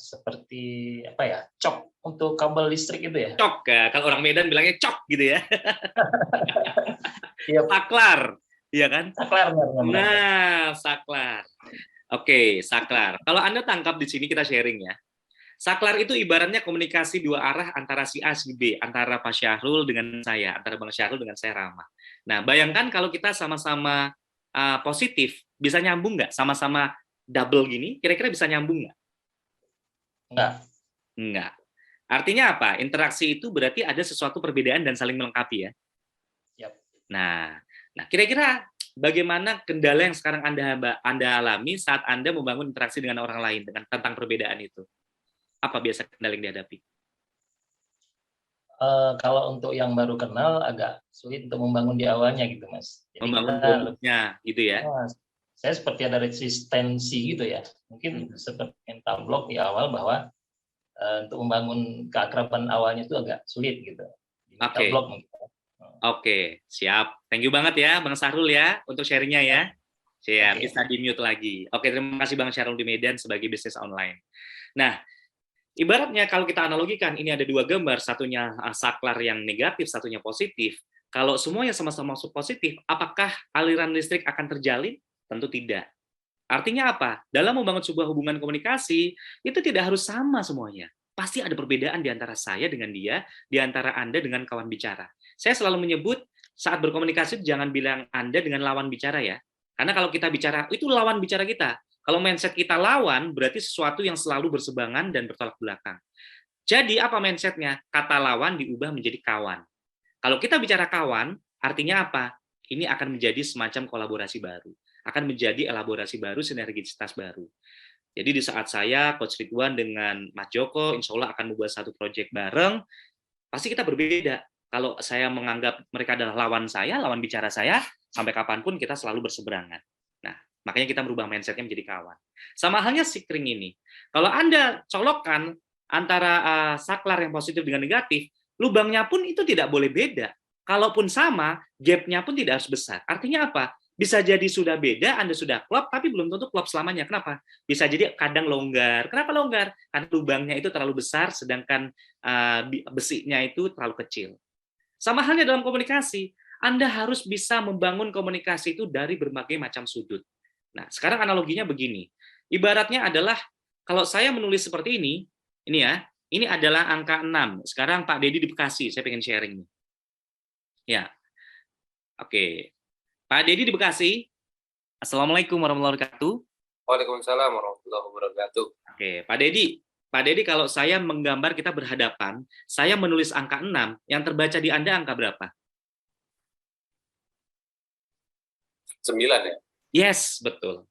Seperti apa ya? Cok untuk kabel listrik itu ya? Cok ya. Kalau orang Medan bilangnya cok gitu ya. Iya. Saklar, iya kan? Saklar. Nah, saklar. Oke, saklar. Kalau Anda tangkap di sini kita sharing ya. Saklar itu ibaratnya komunikasi 2 arah antara si A si B, antara Pak Syahrul dengan saya, antara Bang Syahrul dengan saya Rama. Nah, bayangkan kalau kita sama-sama positif, bisa nyambung nggak? Sama-sama double gini, kira-kira bisa nyambung nggak? Enggak. Artinya apa? Interaksi itu berarti ada sesuatu perbedaan dan saling melengkapi ya. Yap. Nah, kira-kira bagaimana kendala yang sekarang Anda alami saat Anda membangun interaksi dengan orang lain tentang perbedaan itu? Apa biasa kendala yang dihadapi? Kalau untuk yang baru kenal agak sulit untuk membangun di awalnya gitu, Mas. Jadi Membangun kita produknya gitu ya. saya seperti ada resistensi gitu ya. Mungkin seperti mental block di awal bahwa untuk membangun keakraban awalnya itu agak sulit gitu. Mental Oke. block mungkin. Oke, siap. Thank you banget ya, Bang Sahrul ya, untuk sharingnya ya. Siap, Oke. bisa di-mute lagi. Oke, terima kasih Bang Syahrul di Medan sebagai bisnis online. Nah, ibaratnya kalau kita analogikan, ini ada dua gambar, satunya saklar yang negatif, satunya positif. Kalau semuanya sama-sama positif, apakah aliran listrik akan terjalin? Tentu tidak. Artinya apa? Dalam membangun sebuah hubungan komunikasi, itu tidak harus sama semuanya. Pasti ada perbedaan di antara saya dengan dia, di antara Anda dengan kawan bicara. Saya selalu menyebut saat berkomunikasi jangan bilang Anda dengan lawan bicara ya. Karena kalau kita bicara, itu lawan bicara kita. Kalau mindset kita lawan, berarti sesuatu yang selalu bersebangan dan bertolak belakang. Jadi apa mindsetnya? Kata lawan diubah menjadi kawan. Kalau kita bicara kawan, artinya apa? Ini akan menjadi semacam kolaborasi baru. Akan menjadi elaborasi baru, sinergisitas baru. Jadi di saat saya, Coach Ridwan dengan Mas Joko, insya Allah akan membuat satu proyek bareng, pasti kita berbeda. Kalau saya menganggap mereka adalah lawan saya, lawan bicara saya, sampai kapanpun kita selalu berseberangan. Nah, makanya kita merubah mindset-nya menjadi kawan. Sama halnya sikring ini. Kalau Anda colokkan antara saklar yang positif dengan negatif, lubangnya pun itu tidak boleh beda. Kalaupun sama, gap-nya pun tidak harus besar. Artinya apa? Bisa jadi sudah beda, Anda sudah klop, tapi belum tentu klop selamanya. Kenapa? Bisa jadi kadang longgar. Kenapa longgar? Karena lubangnya itu terlalu besar, sedangkan besinya itu terlalu kecil. Sama halnya dalam komunikasi, Anda harus bisa membangun komunikasi itu dari berbagai macam sudut. Nah, sekarang analoginya begini. Ibaratnya adalah, kalau saya menulis seperti ini ya, ini adalah angka 6. Sekarang Pak Dedi di Bekasi, saya pengen sharing nih. Ya, oke. Pak Dedi di Bekasi, Assalamualaikum warahmatullahi wabarakatuh. Waalaikumsalam warahmatullahi wabarakatuh. Oke, Pak Dedi, kalau saya menggambar kita berhadapan, saya menulis angka 6, yang terbaca di Anda angka berapa? 9 ya? Yes, betul.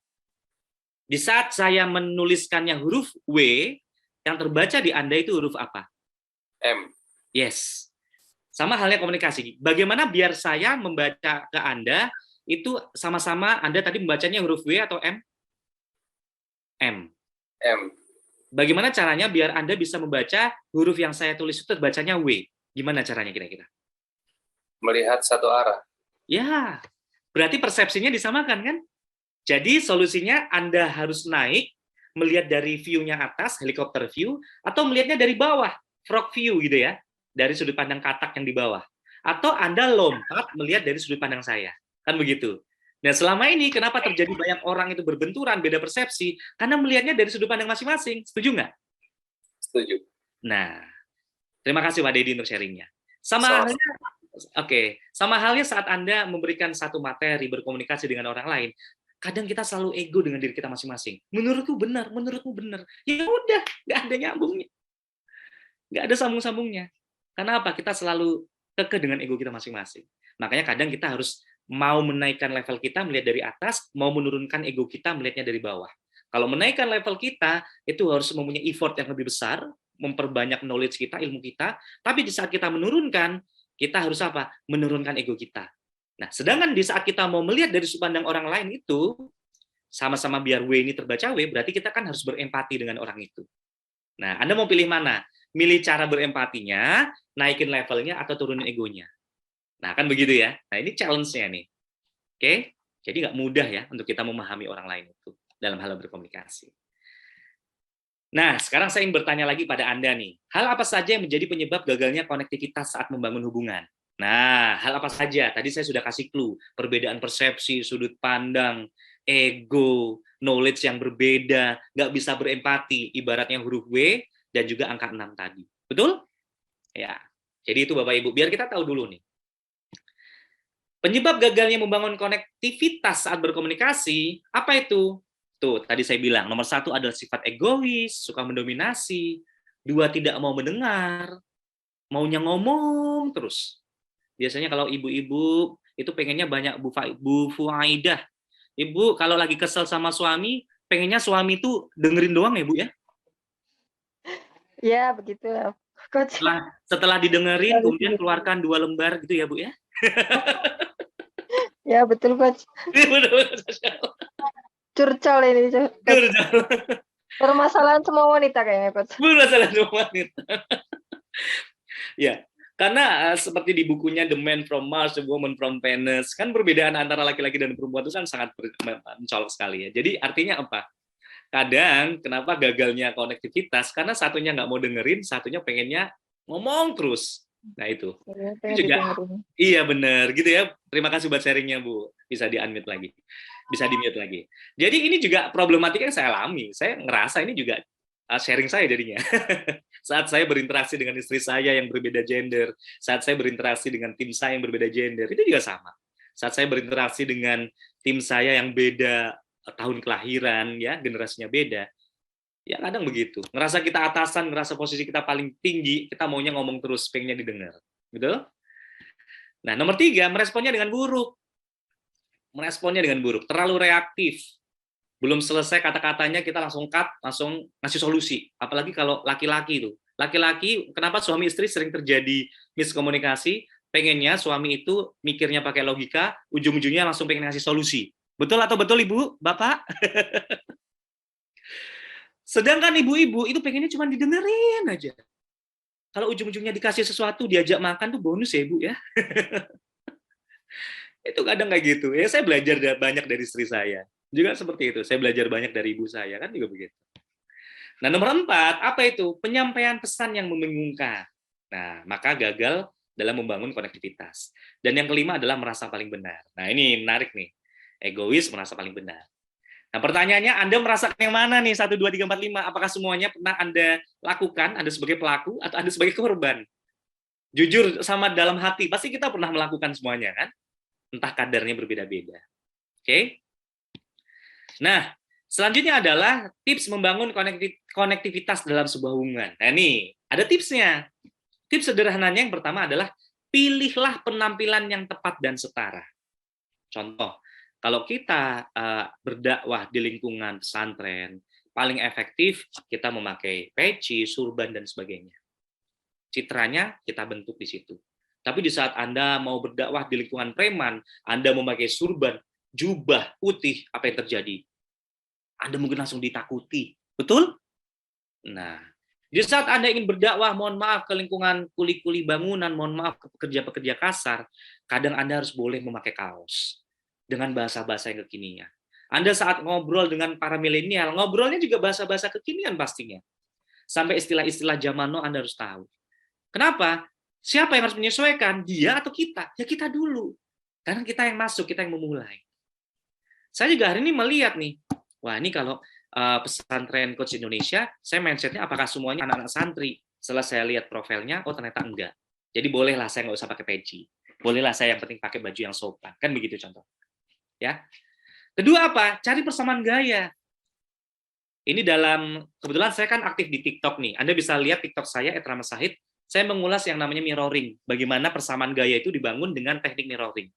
Di saat saya menuliskannya huruf W, yang terbaca di Anda itu huruf apa? M. Yes. Sama halnya komunikasi. Bagaimana biar saya membaca ke Anda, itu sama-sama Anda tadi membacanya huruf W atau M? M. M. Bagaimana caranya biar Anda bisa membaca huruf yang saya tulis itu terbacanya W? Gimana caranya kira-kira? Melihat satu arah. Ya, berarti persepsinya disamakan kan? Jadi solusinya Anda harus naik, melihat dari view-nya atas, helikopter view, atau melihatnya dari bawah, frog view gitu ya, dari sudut pandang katak yang di bawah. Atau Anda lompat melihat dari sudut pandang saya. Kan begitu. Nah, selama ini kenapa terjadi banyak orang itu berbenturan, beda persepsi? Karena melihatnya dari sudut pandang masing-masing. Setuju nggak? Setuju. Nah, terima kasih Pak Dedi untuk sharingnya. Sama. Sama halnya saat Anda memberikan satu materi, berkomunikasi dengan orang lain, kadang kita selalu ego dengan diri kita masing-masing. Menurutku benar, menurutmu benar. Ya udah, nggak ada nyambungnya. Nggak ada sambung-sambungnya. Karena apa? Kita selalu kekeh dengan ego kita masing-masing. Makanya kadang kita harus mau menaikkan level kita melihat dari atas, mau menurunkan ego kita melihatnya dari bawah. Kalau menaikkan level kita, itu harus mempunyai effort yang lebih besar, memperbanyak knowledge kita, ilmu kita, tapi di saat kita menurunkan, kita harus apa? Menurunkan ego kita. Nah, sedangkan di saat kita mau melihat dari sudut pandang orang lain itu, sama-sama biar W ini terbaca W, berarti kita kan harus berempati dengan orang itu. Nah, Anda mau pilih mana? Milih cara berempatinya, naikin levelnya, atau turunin egonya? Nah, kan begitu ya. Nah, ini challenge-nya nih. Oke? Jadi nggak mudah ya untuk kita memahami orang lain itu dalam hal berkomunikasi. Nah, sekarang saya ingin bertanya lagi pada Anda nih. Hal apa saja yang menjadi penyebab gagalnya konektivitas saat membangun hubungan? Nah, hal apa saja? Tadi saya sudah kasih clue. Perbedaan persepsi, sudut pandang, ego, knowledge yang berbeda, nggak bisa berempati, ibaratnya huruf W dan juga angka 6 tadi. Betul? Ya. Jadi itu Bapak Ibu. Biar kita tahu dulu nih. Penyebab gagalnya membangun konektivitas saat berkomunikasi, apa itu? Tuh, tadi saya bilang, nomor 1 adalah sifat egois, suka mendominasi. 2, tidak mau mendengar, maunya ngomong terus. Biasanya kalau ibu-ibu itu pengennya banyak Bu Fuaidah. Ibu kalau lagi kesel sama suami, pengennya suami itu dengerin doang ya Bu ya? Ya, begitu ya, Coach. Setelah didengerin, kemudian keluarkan 2 lembar gitu ya Bu ya? Ya, betul, Coach. curcol ini. Coach. Permasalahan semua wanita kayaknya, Coach. Masalah semua wanita. Ya, karena seperti di bukunya The Man from Mars, The Woman from Venus, kan perbedaan antara laki-laki dan perempuan itu kan sangat mencolok sekali ya. Jadi artinya apa? Kadang kenapa gagalnya konektivitas? Karena satunya nggak mau dengerin, satunya pengennya ngomong terus. Nah itu. Iya, Itu pengen juga. didengerin. Iya benar, gitu ya. Terima kasih buat sharingnya Bu. Bisa di-unmute lagi. Bisa di-mute lagi. Jadi ini juga problematika yang saya alami. Saya ngerasa ini juga sharing saya jadinya. Saat saya berinteraksi dengan istri saya yang berbeda gender, saat saya berinteraksi dengan tim saya yang berbeda gender, itu juga sama. Saat saya berinteraksi dengan tim saya yang beda tahun kelahiran, ya generasinya beda, ya kadang begitu. Ngerasa kita atasan, ngerasa posisi kita paling tinggi, kita maunya ngomong terus, pengennya didengar. Gitu? Nah, nomor 3, meresponnya dengan buruk. Meresponnya dengan buruk, terlalu reaktif. Belum selesai kata-katanya kita langsung cut, langsung ngasih solusi. Apalagi kalau laki-laki itu. Laki-laki, kenapa suami istri sering terjadi miskomunikasi, pengennya suami itu mikirnya pakai logika, ujung-ujungnya langsung pengen ngasih solusi. Betul atau betul Ibu, Bapak? Sedangkan ibu-ibu itu pengennya cuma didengerin aja. Kalau ujung-ujungnya dikasih sesuatu, diajak makan tuh bonus ya Ibu ya. Itu kadang kayak gitu. Ya saya belajar banyak dari istri saya. Juga seperti itu. Saya belajar banyak dari ibu saya kan juga begitu. Nah, nomor 4, apa itu? Penyampaian pesan yang membingungkan. Nah, maka gagal dalam membangun konektivitas. Dan yang kelima adalah merasa paling benar. Nah, ini menarik nih. Egois merasa paling benar. Nah, pertanyaannya Anda merasakan yang mana nih? 1, 2, 3, 4, 5. Apakah semuanya pernah Anda lakukan? Anda sebagai pelaku atau Anda sebagai korban? Jujur sama dalam hati, pasti kita pernah melakukan semuanya kan? Entah kadarnya berbeda-beda. Oke? Nah, selanjutnya adalah tips membangun konektivitas dalam sebuah hubungan. Nah, ini ada tipsnya. Tips sederhananya yang pertama adalah pilihlah penampilan yang tepat dan setara. Contoh, kalau kita berdakwah di lingkungan pesantren, paling efektif kita memakai peci, surban, dan sebagainya. Citranya kita bentuk di situ. Tapi di saat Anda mau berdakwah di lingkungan preman, Anda memakai surban, jubah putih, apa yang terjadi? Anda mungkin langsung ditakuti. Betul? Nah, di saat Anda ingin berdakwah, mohon maaf, ke lingkungan kuli-kuli bangunan, mohon maaf, ke pekerja-pekerja kasar, kadang Anda harus boleh memakai kaos dengan bahasa-bahasa yang kekinian. Anda saat ngobrol dengan para milenial, ngobrolnya juga bahasa-bahasa kekinian pastinya. Sampai istilah-istilah zaman now Anda harus tahu. Kenapa? Siapa yang harus menyesuaikan? Dia atau kita? Ya kita dulu. Karena kita yang masuk, kita yang memulai. Saya juga hari ini melihat nih, wah ini kalau pesantren Coach Indonesia, saya mindsetnya apakah semuanya anak-anak santri? Setelah saya lihat profilnya, oh ternyata enggak. Jadi bolehlah saya nggak usah pakai peci. Bolehlah saya yang penting pakai baju yang sopan. Kan begitu contoh. Ya. Kedua apa? Cari persamaan gaya. Ini kebetulan saya kan aktif di TikTok nih. Anda bisa lihat TikTok saya, @Rama Sahid. Saya mengulas yang namanya mirroring. Bagaimana persamaan gaya itu dibangun dengan teknik mirroring.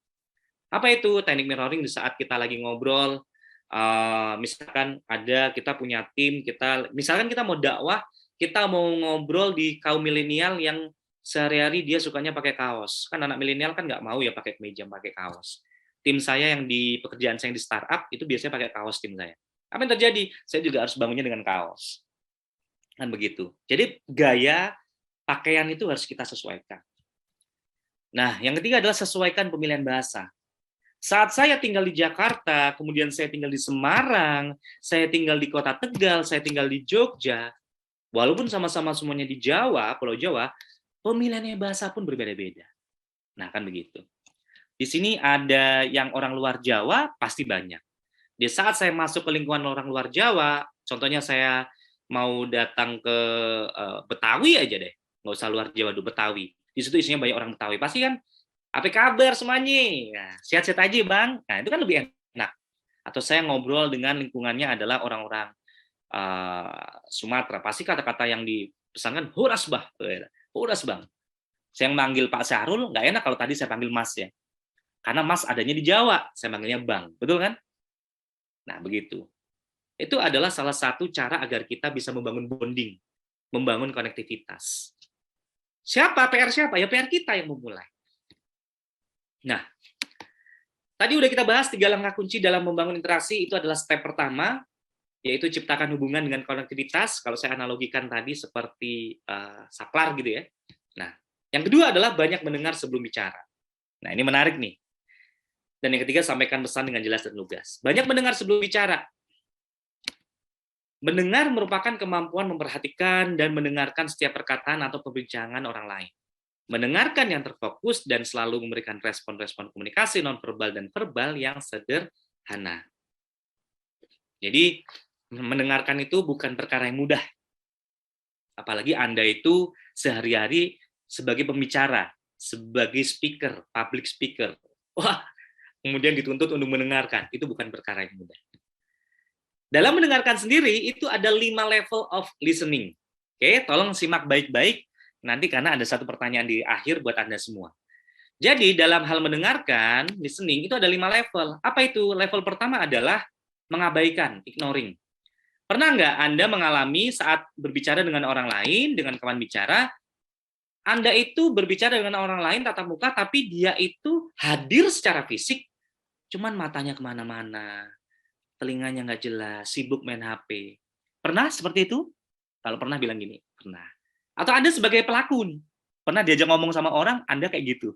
Apa itu teknik mirroring? Di saat kita lagi ngobrol, misalkan kita punya tim, misalkan kita mau dakwah, kita mau ngobrol di kaum milenial yang sehari-hari dia sukanya pakai kaos. Kan anak milenial kan nggak mau ya pakai kemeja, pakai kaos. Tim saya yang di pekerjaan saya yang di startup, itu biasanya pakai kaos tim saya. Apa yang terjadi? Saya juga harus bangunnya dengan kaos. Kan begitu. Jadi gaya pakaian itu harus kita sesuaikan. Nah, yang ketiga adalah sesuaikan pemilihan bahasa. Saat saya tinggal di Jakarta, kemudian saya tinggal di Semarang, saya tinggal di Kota Tegal, saya tinggal di Jogja, walaupun sama-sama semuanya di Jawa, Pulau Jawa, pemilihannya bahasa pun berbeda-beda. Nah, kan begitu. Di sini ada yang orang luar Jawa, pasti banyak. Di saat saya masuk ke lingkungan orang luar Jawa, contohnya saya mau datang ke Betawi aja deh, nggak usah luar Jawa dulu, Betawi. Di situ isinya banyak orang Betawi, pasti kan, apa kabar semuanya? Nah, sehat-sehat aja Bang. Nah, itu kan lebih enak. Atau saya ngobrol dengan lingkungannya adalah orang-orang Sumatera, pasti kata-kata yang dipesankan huras bah, huras Bang. Saya yang manggil Pak Syahrul, nggak enak kalau tadi saya panggil Mas ya. Karena Mas adanya di Jawa, saya manggilnya Bang. Betul kan? Nah, begitu. Itu adalah salah satu cara agar kita bisa membangun bonding, membangun konektivitas. PR siapa? Ya PR kita yang memulai. Nah, Tadi udah kita bahas 3 langkah kunci dalam membangun interaksi, itu adalah step pertama, yaitu ciptakan hubungan dengan konektivitas. Kalau saya analogikan tadi seperti saklar gitu ya. Nah, yang kedua adalah banyak mendengar sebelum bicara. Nah, ini menarik nih. Dan yang ketiga, sampaikan pesan dengan jelas dan lugas. Banyak mendengar sebelum bicara. Mendengar merupakan kemampuan memperhatikan dan mendengarkan setiap perkataan atau perbincangan orang lain. Mendengarkan yang terfokus dan selalu memberikan respon-respon komunikasi nonverbal dan verbal yang sederhana. Jadi, mendengarkan itu bukan perkara yang mudah. Apalagi Anda itu sehari-hari sebagai pembicara, sebagai speaker, public speaker. Wah, kemudian dituntut untuk mendengarkan. Itu bukan perkara yang mudah. Dalam mendengarkan sendiri, itu ada 5 level of listening. Oke, tolong simak baik-baik, nanti karena ada satu pertanyaan di akhir buat Anda semua. Jadi, dalam hal mendengarkan, listening, itu ada 5 level. Apa itu? Level pertama adalah mengabaikan, ignoring. Pernah nggak Anda mengalami saat berbicara dengan orang lain, dengan kawan bicara, Anda itu berbicara dengan orang lain tatap muka, tapi dia itu hadir secara fisik, cuman matanya kemana-mana, telinganya nggak jelas, sibuk main HP. Pernah seperti itu? Kalau pernah bilang gini, pernah. Atau Anda sebagai pelaku nih, pernah diajak ngomong sama orang, Anda kayak gitu.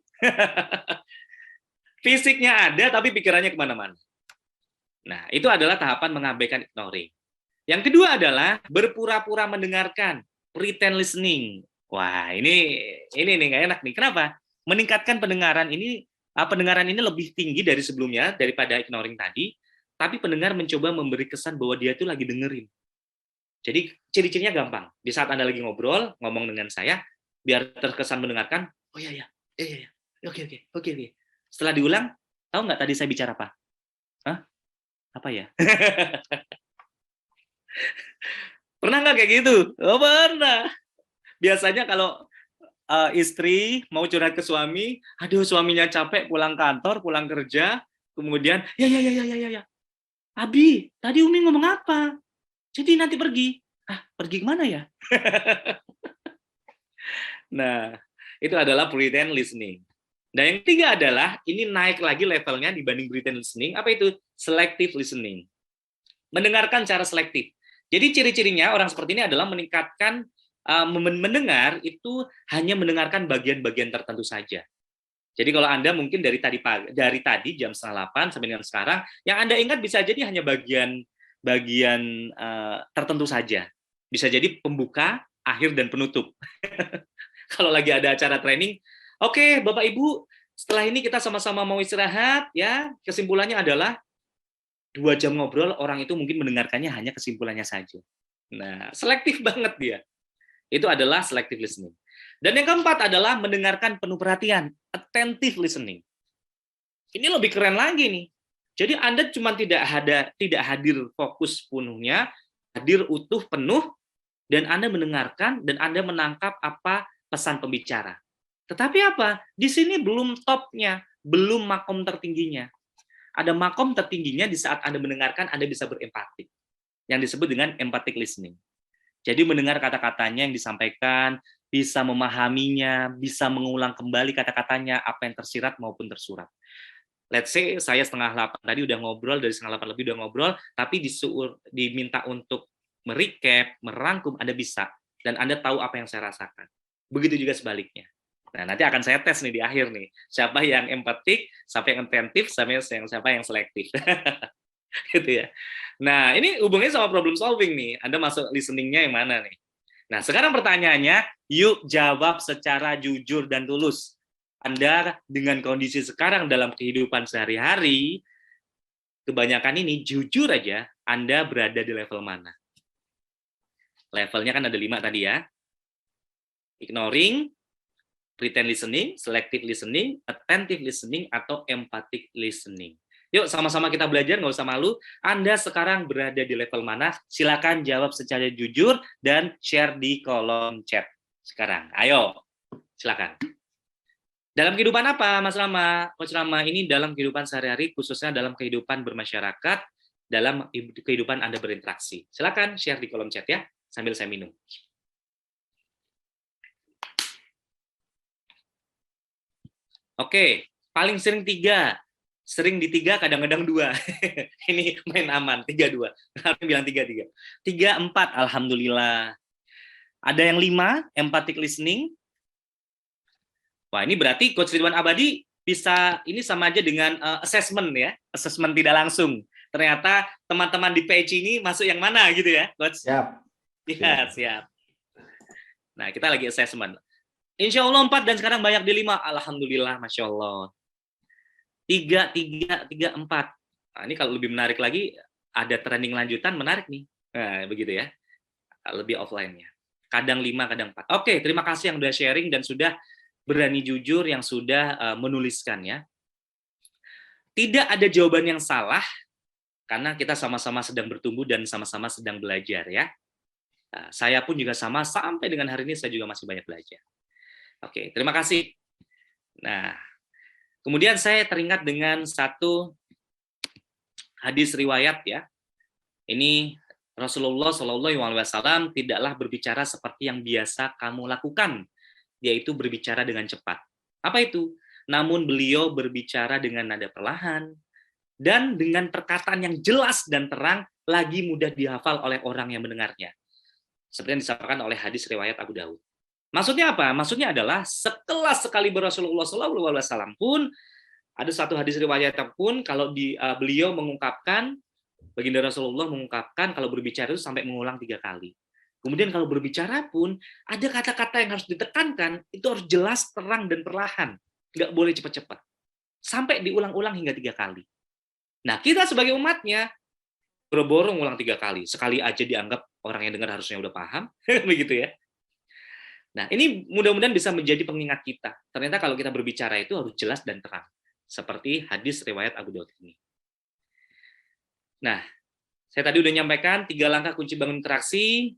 Fisiknya ada, tapi pikirannya kemana-mana. Nah, itu adalah tahapan mengabaikan ignoring. Yang kedua adalah berpura-pura mendengarkan, pretend listening. Wah, ini nih nggak enak nih. Kenapa? Meningkatkan pendengaran ini lebih tinggi dari sebelumnya daripada ignoring tadi. Tapi pendengar mencoba memberi kesan bahwa dia itu lagi dengerin. Jadi ciri-cirinya gampang. Di saat Anda lagi ngobrol, ngomong dengan saya, biar terkesan mendengarkan, oh iya, oke. Setelah diulang, tahu nggak tadi saya bicara apa? Hah? Apa ya? Pernah nggak kayak gitu? Oh, pernah. Biasanya kalau istri mau curhat ke suami, aduh suaminya capek pulang kantor, pulang kerja, kemudian, ya. Abi, tadi Umi ngomong apa? Jadi nanti pergi. Ah, pergi kemana ya? Nah, itu adalah pretend listening. Dan yang ketiga adalah, ini naik lagi levelnya dibanding pretend listening, apa itu? Selective listening. Mendengarkan secara selektif. Jadi ciri-cirinya orang seperti ini adalah meningkatkan, mendengar itu hanya mendengarkan bagian-bagian tertentu saja. Jadi kalau Anda mungkin dari tadi jam 7:30 sampai dengan sekarang, yang Anda ingat bisa jadi hanya bagian tertentu saja. Bisa jadi pembuka, akhir, dan penutup. Kalau lagi ada acara training, oke, Bapak Ibu, setelah ini kita sama-sama mau istirahat, ya. Kesimpulannya adalah 2 jam ngobrol, orang itu mungkin mendengarkannya hanya kesimpulannya saja. Nah, selektif banget dia. Itu adalah selective listening. Dan yang keempat adalah mendengarkan penuh perhatian, attentive listening. Ini lebih keren lagi nih. Jadi Anda cuma tidak hadir fokus penuhnya, hadir utuh penuh, dan Anda mendengarkan dan Anda menangkap apa pesan pembicara. Tetapi apa? Di sini belum topnya, belum makom tertingginya. Ada makom tertingginya di saat Anda mendengarkan, Anda bisa berempati. Yang disebut dengan empathic listening. Jadi mendengar kata-katanya yang disampaikan, bisa memahaminya, bisa mengulang kembali kata-katanya, apa yang tersirat maupun tersurat. Let's say saya 7:30 tadi udah ngobrol, dari 7:30 lebih udah ngobrol, tapi diminta untuk merecap, merangkum, Anda bisa. Dan Anda tahu apa yang saya rasakan. Begitu juga sebaliknya. Nah, nanti akan saya tes nih di akhir nih. Siapa yang empatik, siapa yang attentif, siapa yang selektif. Gitu ya. Nah, ini hubungannya sama problem solving nih. Anda masuk listening-nya yang mana nih? Nah, sekarang pertanyaannya, yuk jawab secara jujur dan tulus. Anda dengan kondisi sekarang dalam kehidupan sehari-hari, kebanyakan ini jujur aja, Anda berada di level mana? Levelnya kan ada 5 tadi ya. Ignoring, pretend listening, selective listening, attentive listening, atau empathic listening. Yuk sama-sama kita belajar, nggak usah malu. Anda sekarang berada di level mana? Silakan jawab secara jujur dan share di kolom chat sekarang. Ayo, silakan. Dalam kehidupan apa, Mas Rama? Coach Rama, ini dalam kehidupan sehari-hari, khususnya dalam kehidupan bermasyarakat, dalam kehidupan Anda berinteraksi. Silakan share di kolom chat ya, sambil saya minum. Oke, paling sering 3. Sering di 3, kadang-kadang 2. Ini main aman, 3-2. Kalian bilang 3-3. 3-4, alhamdulillah. Ada yang 5, empathic listening. Wah, ini berarti Coach Ridwan Abadi bisa, ini sama aja dengan assessment ya, assessment tidak langsung. Ternyata teman-teman di PEC ini masuk yang mana gitu ya, Coach? Siap. Ya, siap. Nah, kita lagi assessment. Insya Allah 4 dan sekarang banyak di 5. Alhamdulillah, Masya Allah. 3, 3, 3, 4. Nah, ini kalau lebih menarik lagi, ada trending lanjutan, menarik nih. Nah, begitu ya. Lebih offline-nya. Kadang 5, kadang 4. Oke, terima kasih yang sudah sharing dan sudah berani jujur, yang sudah menuliskan ya. Tidak ada jawaban yang salah, karena kita sama-sama sedang bertumbuh dan sama-sama sedang belajar ya. Nah, saya pun juga sama, sampai dengan hari ini saya juga masih banyak belajar. Oke, terima kasih. Nah, kemudian saya teringat dengan satu hadis riwayat ya. Ini Rasulullah SAW tidaklah berbicara seperti yang biasa kamu lakukan, yaitu berbicara dengan cepat. Apa itu? Namun beliau berbicara dengan nada perlahan dan dengan perkataan yang jelas dan terang, lagi mudah dihafal oleh orang yang mendengarnya. Seperti yang disampaikan oleh hadis riwayat Abu Daud. Maksudnya apa? Maksudnya adalah sekelas sekali Rasulullah SAW pun, ada satu hadis riwayat pun kalau beliau mengungkapkan, baginda Rasulullah mengungkapkan kalau berbicara itu sampai mengulang 3 kali. Kemudian kalau berbicara pun ada kata-kata yang harus ditekankan, itu harus jelas, terang dan perlahan, nggak boleh cepat-cepat, sampai diulang-ulang hingga 3 kali. Nah, kita sebagai umatnya boro-boro ngulang 3 kali, sekali aja dianggap orang yang dengar harusnya udah paham, begitu ya. Nah, ini mudah-mudahan bisa menjadi pengingat kita. Ternyata kalau kita berbicara itu harus jelas dan terang. Seperti hadis riwayat Abu Daud ini. Nah, saya tadi udah nyampaikan 3 langkah kunci bangun interaksi.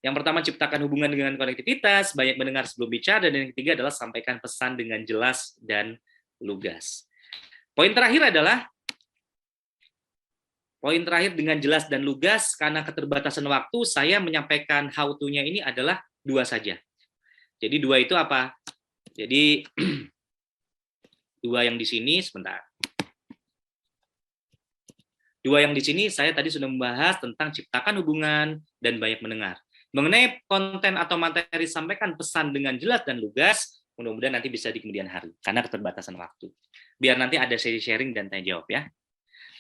Yang pertama, ciptakan hubungan dengan konektivitas, banyak mendengar sebelum bicara, dan yang ketiga adalah sampaikan pesan dengan jelas dan lugas. Poin terakhir dengan jelas dan lugas, karena keterbatasan waktu, saya menyampaikan how to-nya ini adalah 2 saja. Jadi 2 itu apa? Jadi 2 yang di sini, sebentar. 2 yang di sini saya tadi sudah membahas tentang ciptakan hubungan dan banyak mendengar. Mengenai konten atau materi, sampaikan pesan dengan jelas dan lugas, mudah-mudahan nanti bisa di kemudian hari, karena keterbatasan waktu. Biar nanti ada sesi sharing dan tanya jawab ya.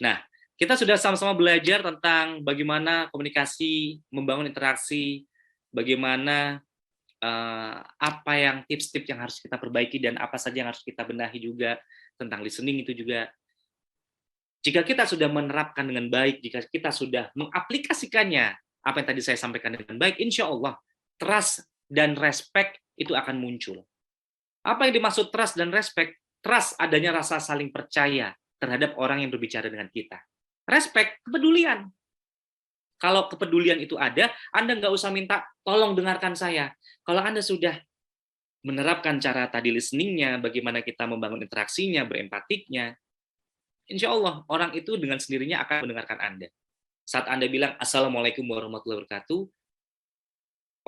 Nah, kita sudah sama-sama belajar tentang bagaimana komunikasi, membangun interaksi, bagaimana apa yang tips-tips yang harus kita perbaiki dan apa saja yang harus kita benahi juga, tentang listening itu juga. Jika kita sudah menerapkan dengan baik, jika kita sudah mengaplikasikannya, apa yang tadi saya sampaikan dengan baik, insya Allah trust dan respect itu akan muncul. Apa yang dimaksud trust dan respect? Trust adanya rasa saling percaya terhadap orang yang berbicara dengan kita. Respect, kepedulian. Kalau kepedulian itu ada, Anda nggak usah minta, tolong dengarkan saya. Kalau Anda sudah menerapkan cara tadi listening-nya, bagaimana kita membangun interaksinya, berempatiknya, insya Allah orang itu dengan sendirinya akan mendengarkan Anda. Saat Anda bilang, Assalamualaikum warahmatullahi wabarakatuh,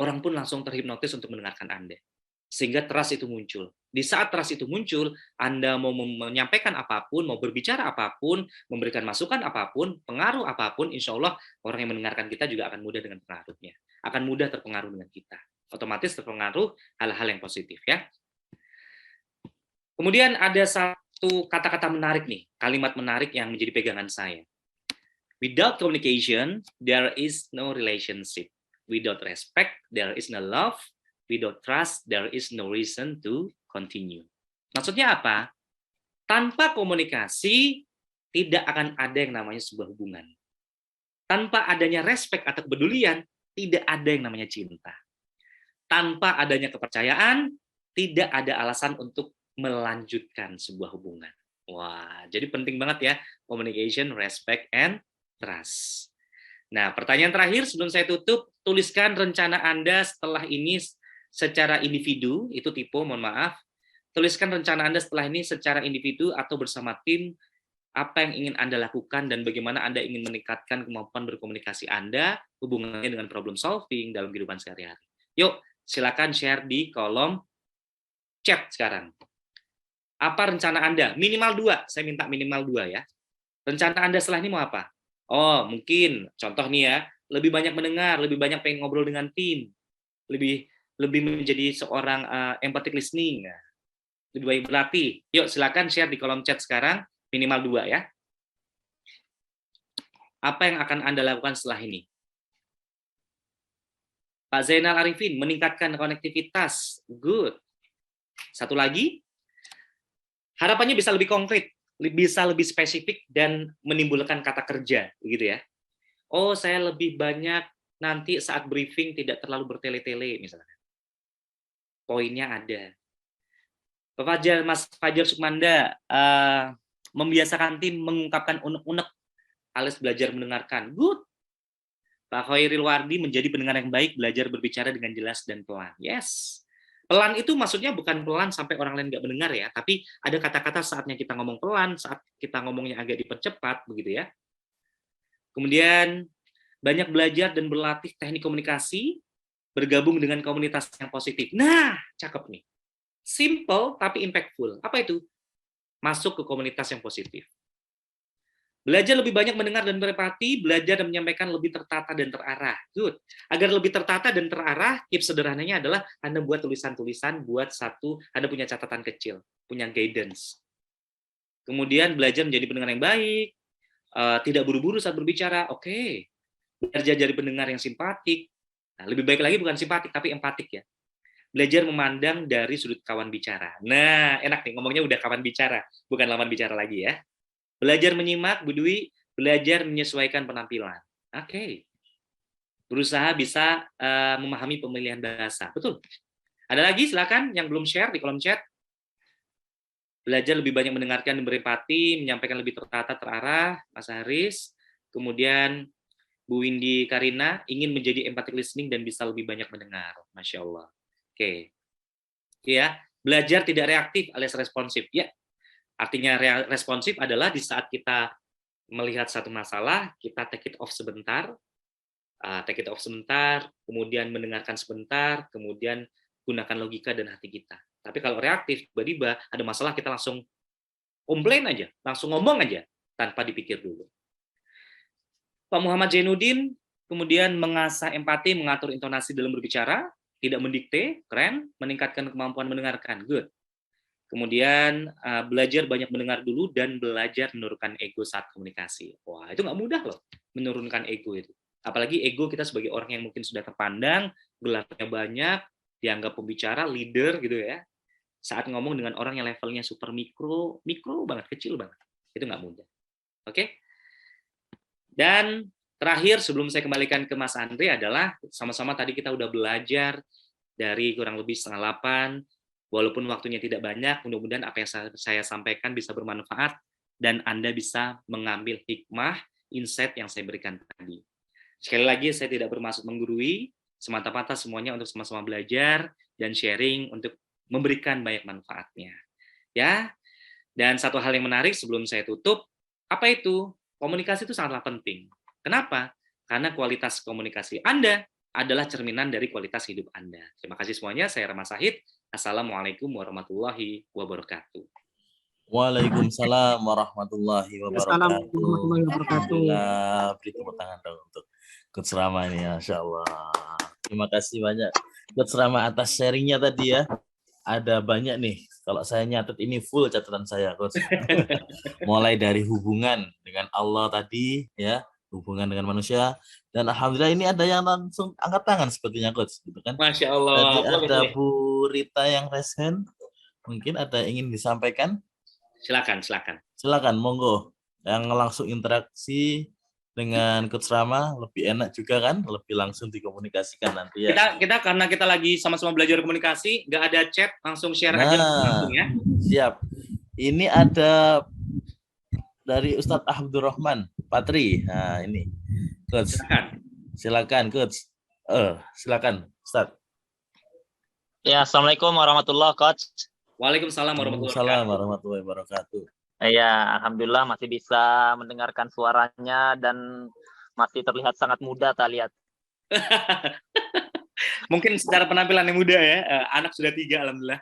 orang pun langsung terhipnotis untuk mendengarkan Anda. Sehingga trust itu muncul. Di saat trust itu muncul, Anda mau menyampaikan apapun, mau berbicara apapun, memberikan masukan apapun, pengaruh apapun, insya Allah orang yang mendengarkan kita juga akan mudah dengan pengaruhnya. Akan mudah terpengaruh dengan kita. Otomatis terpengaruh hal-hal yang positif ya. Kemudian ada satu kata-kata menarik nih, kalimat menarik yang menjadi pegangan saya. Without communication, there is no relationship. Without respect, there is no love. Without trust, there is no reason to continue. Maksudnya apa? Tanpa komunikasi, tidak akan ada yang namanya sebuah hubungan. Tanpa adanya respect atau kepedulian, tidak ada yang namanya cinta. Tanpa adanya kepercayaan, tidak ada alasan untuk melanjutkan sebuah hubungan. Wah, jadi penting banget ya, communication, respect, and trust. Nah, pertanyaan terakhir sebelum saya tutup, tuliskan rencana Anda setelah ini secara individu, itu tipe, mohon maaf. Tuliskan rencana Anda setelah ini secara individu atau bersama tim, apa yang ingin Anda lakukan dan bagaimana Anda ingin meningkatkan kemampuan berkomunikasi Anda, hubungannya dengan problem solving dalam kehidupan sehari-hari. Yuk, silakan share di kolom chat sekarang. Apa rencana Anda? Minimal 2, saya minta minimal 2 ya. Rencana Anda setelah ini mau apa? Oh, mungkin contoh nih ya, lebih banyak mendengar, lebih banyak pengen ngobrol dengan tim, lebih lebih menjadi seorang empathic listening, ya. Lebih baik berlatih. Yuk silakan share di kolom chat sekarang, minimal 2 ya. Apa yang akan Anda lakukan setelah ini? Pak Zainal Arifin, meningkatkan konektivitas. Good. Satu lagi, harapannya bisa lebih konkret, bisa lebih spesifik dan menimbulkan kata kerja, begitu ya. Oh, saya lebih banyak nanti saat briefing tidak terlalu bertele-tele misalnya. Poinnya ada. Mas Fajar Sukmanda membiasakan tim mengungkapkan unek-unek alias belajar mendengarkan. Good. Pak Khairil Wardi menjadi pendengar yang baik, belajar berbicara dengan jelas dan pelan. Yes. Pelan itu maksudnya bukan pelan sampai orang lain nggak mendengar ya, tapi ada kata-kata saatnya kita ngomong pelan, saat kita ngomongnya agak dipercepat, begitu ya. Kemudian banyak belajar dan berlatih teknik komunikasi, bergabung dengan komunitas yang positif. Nah, cakep nih. Simple tapi impactful. Apa itu? Masuk ke komunitas yang positif. Belajar lebih banyak mendengar dan berempati, belajar dan menyampaikan lebih tertata dan terarah. Good. Agar lebih tertata dan terarah, tips sederhananya adalah Anda buat tulisan-tulisan, Anda punya catatan kecil, punya guidance. Kemudian belajar menjadi pendengar yang baik, tidak buru-buru saat berbicara. Oke. Belajar jadi pendengar yang simpatik. Nah, lebih baik lagi bukan simpatik, tapi empatik ya. Belajar memandang dari sudut kawan bicara. Nah, enak nih, ngomongnya udah kawan bicara, bukan lawan bicara lagi ya. Belajar menyimak, Bu Dwi, belajar menyesuaikan penampilan. Oke. Berusaha bisa memahami pemilihan bahasa. Betul. Ada lagi, silakan yang belum share di kolom chat. Belajar lebih banyak mendengarkan dan berempati, menyampaikan lebih tertata, terarah, Mas Haris. Kemudian Bu Windy Karina ingin menjadi empathic listening dan bisa lebih banyak mendengar. Masya Allah. Oke. Ya, belajar tidak reaktif alias responsif. Ya, artinya responsif adalah di saat kita melihat satu masalah, kita take it off sebentar, kemudian mendengarkan sebentar, kemudian gunakan logika dan hati kita. Tapi kalau reaktif, tiba-tiba ada masalah, kita langsung komplain aja, langsung ngomong aja, tanpa dipikir dulu. Pak Muhammad Zainuddin, kemudian mengasah empati, mengatur intonasi dalam berbicara, tidak mendikte, keren, meningkatkan kemampuan mendengarkan, good. Kemudian belajar banyak mendengar dulu dan belajar menurunkan ego saat komunikasi. Wah, itu nggak mudah loh, menurunkan ego itu. Apalagi ego kita sebagai orang yang mungkin sudah terpandang, gelarnya banyak, dianggap pembicara, leader gitu ya. Saat ngomong dengan orang yang levelnya super mikro banget, kecil banget. Itu nggak mudah. Oke? Dan terakhir, sebelum saya kembalikan ke Mas Andre adalah, sama-sama tadi kita udah belajar dari kurang lebih 7:30, walaupun waktunya tidak banyak, mudah-mudahan apa yang saya sampaikan bisa bermanfaat dan Anda bisa mengambil hikmah, insight yang saya berikan tadi. Sekali lagi, saya tidak bermaksud menggurui, semata-mata semuanya untuk sama-sama belajar dan sharing untuk memberikan banyak manfaatnya. Ya. Dan satu hal yang menarik sebelum saya tutup, apa itu? Komunikasi itu sangatlah penting. Kenapa? Karena kualitas komunikasi Anda adalah cerminan dari kualitas hidup Anda. Terima kasih semuanya, saya Rama Sahid. Assalamualaikum warahmatullahi wabarakatuh. Waalaikumsalam warahmatullahi Assalamualaikum wabarakatuh. warahmatullahi wabarakatuh. Alhamdulillah, beri tepuk tangan dong untuk Coach Rama ini, Masya Allah. Terima kasih banyak Coach Rama atas sharingnya tadi ya. Ada banyak nih, kalau saya nyatet ini full catatan saya, Coach. Mulai dari hubungan dengan Allah tadi, ya, hubungan dengan manusia, dan alhamdulillah ini ada yang langsung angkat tangan sepertinya, Coach, gitu kan. Masya Allah. Tadi ada Boleh. Bu Rita yang raise hand, mungkin ada yang ingin disampaikan. Silakan, monggo. Yang langsung interaksi dengan Coach Rama lebih enak juga kan, lebih langsung dikomunikasikan nanti ya. Kita karena kita lagi sama-sama belajar komunikasi, nggak ada chat, langsung share aja langsung ya. Siap. Ini ada dari Ustadz Abdurrahman Patri. Nah, ini. Coach. Silakan, Coach. Silakan, Ustadz. Ya, Assalamualaikum warahmatullahi wabarakatuh. Waalaikumsalam warahmatullahi wabarakatuh. Ya, alhamdulillah masih bisa mendengarkan suaranya dan masih terlihat sangat muda, tak lihat. Mungkin secara penampilan yang muda ya, anak sudah 3, alhamdulillah.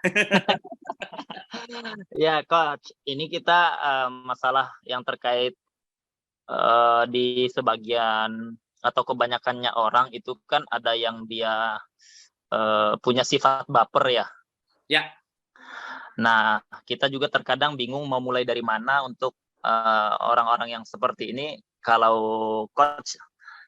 Ya, Coach, ini kita masalah yang terkait di sebagian atau kebanyakannya orang itu kan ada yang dia punya sifat baper ya. Ya. Nah, kita juga terkadang bingung mau mulai dari mana untuk orang-orang yang seperti ini. Kalau Coach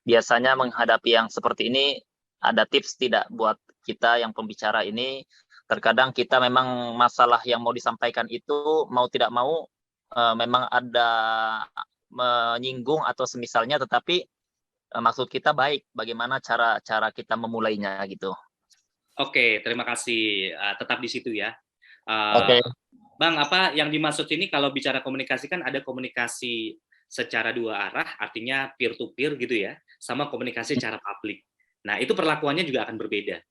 biasanya menghadapi yang seperti ini, ada tips tidak buat kita yang pembicara ini? Terkadang kita memang masalah yang mau disampaikan itu mau tidak mau memang ada menyinggung atau semisalnya, tetapi maksud kita baik. Bagaimana cara kita memulainya gitu? Oke, terima kasih. Tetap di situ ya. Oke. Bang, apa yang dimaksud ini kalau bicara komunikasi kan ada komunikasi secara dua arah, artinya peer to peer gitu ya, sama komunikasi secara publik. Nah, itu perlakuannya juga akan berbeda.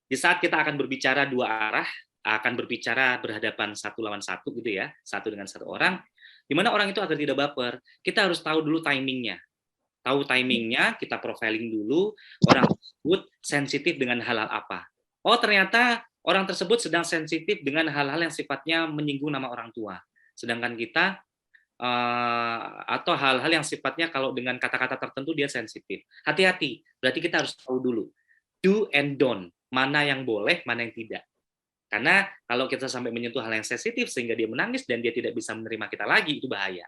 Di saat kita akan berbicara dua arah, akan berbicara berhadapan satu lawan satu gitu ya, satu dengan satu orang, di mana orang itu agar tidak baper, kita harus tahu dulu timingnya. Tahu timingnya, kita profiling dulu, orang tersebut sensitif dengan hal-hal apa. Oh, ternyata orang tersebut sedang sensitif dengan hal-hal yang sifatnya menyinggung nama orang tua. Sedangkan kita atau hal-hal yang sifatnya kalau dengan kata-kata tertentu dia sensitif. Hati-hati, berarti kita harus tahu dulu do and don't, mana yang boleh, mana yang tidak. Karena kalau kita sampai menyentuh hal yang sensitif sehingga dia menangis dan dia tidak bisa menerima kita lagi, itu bahaya.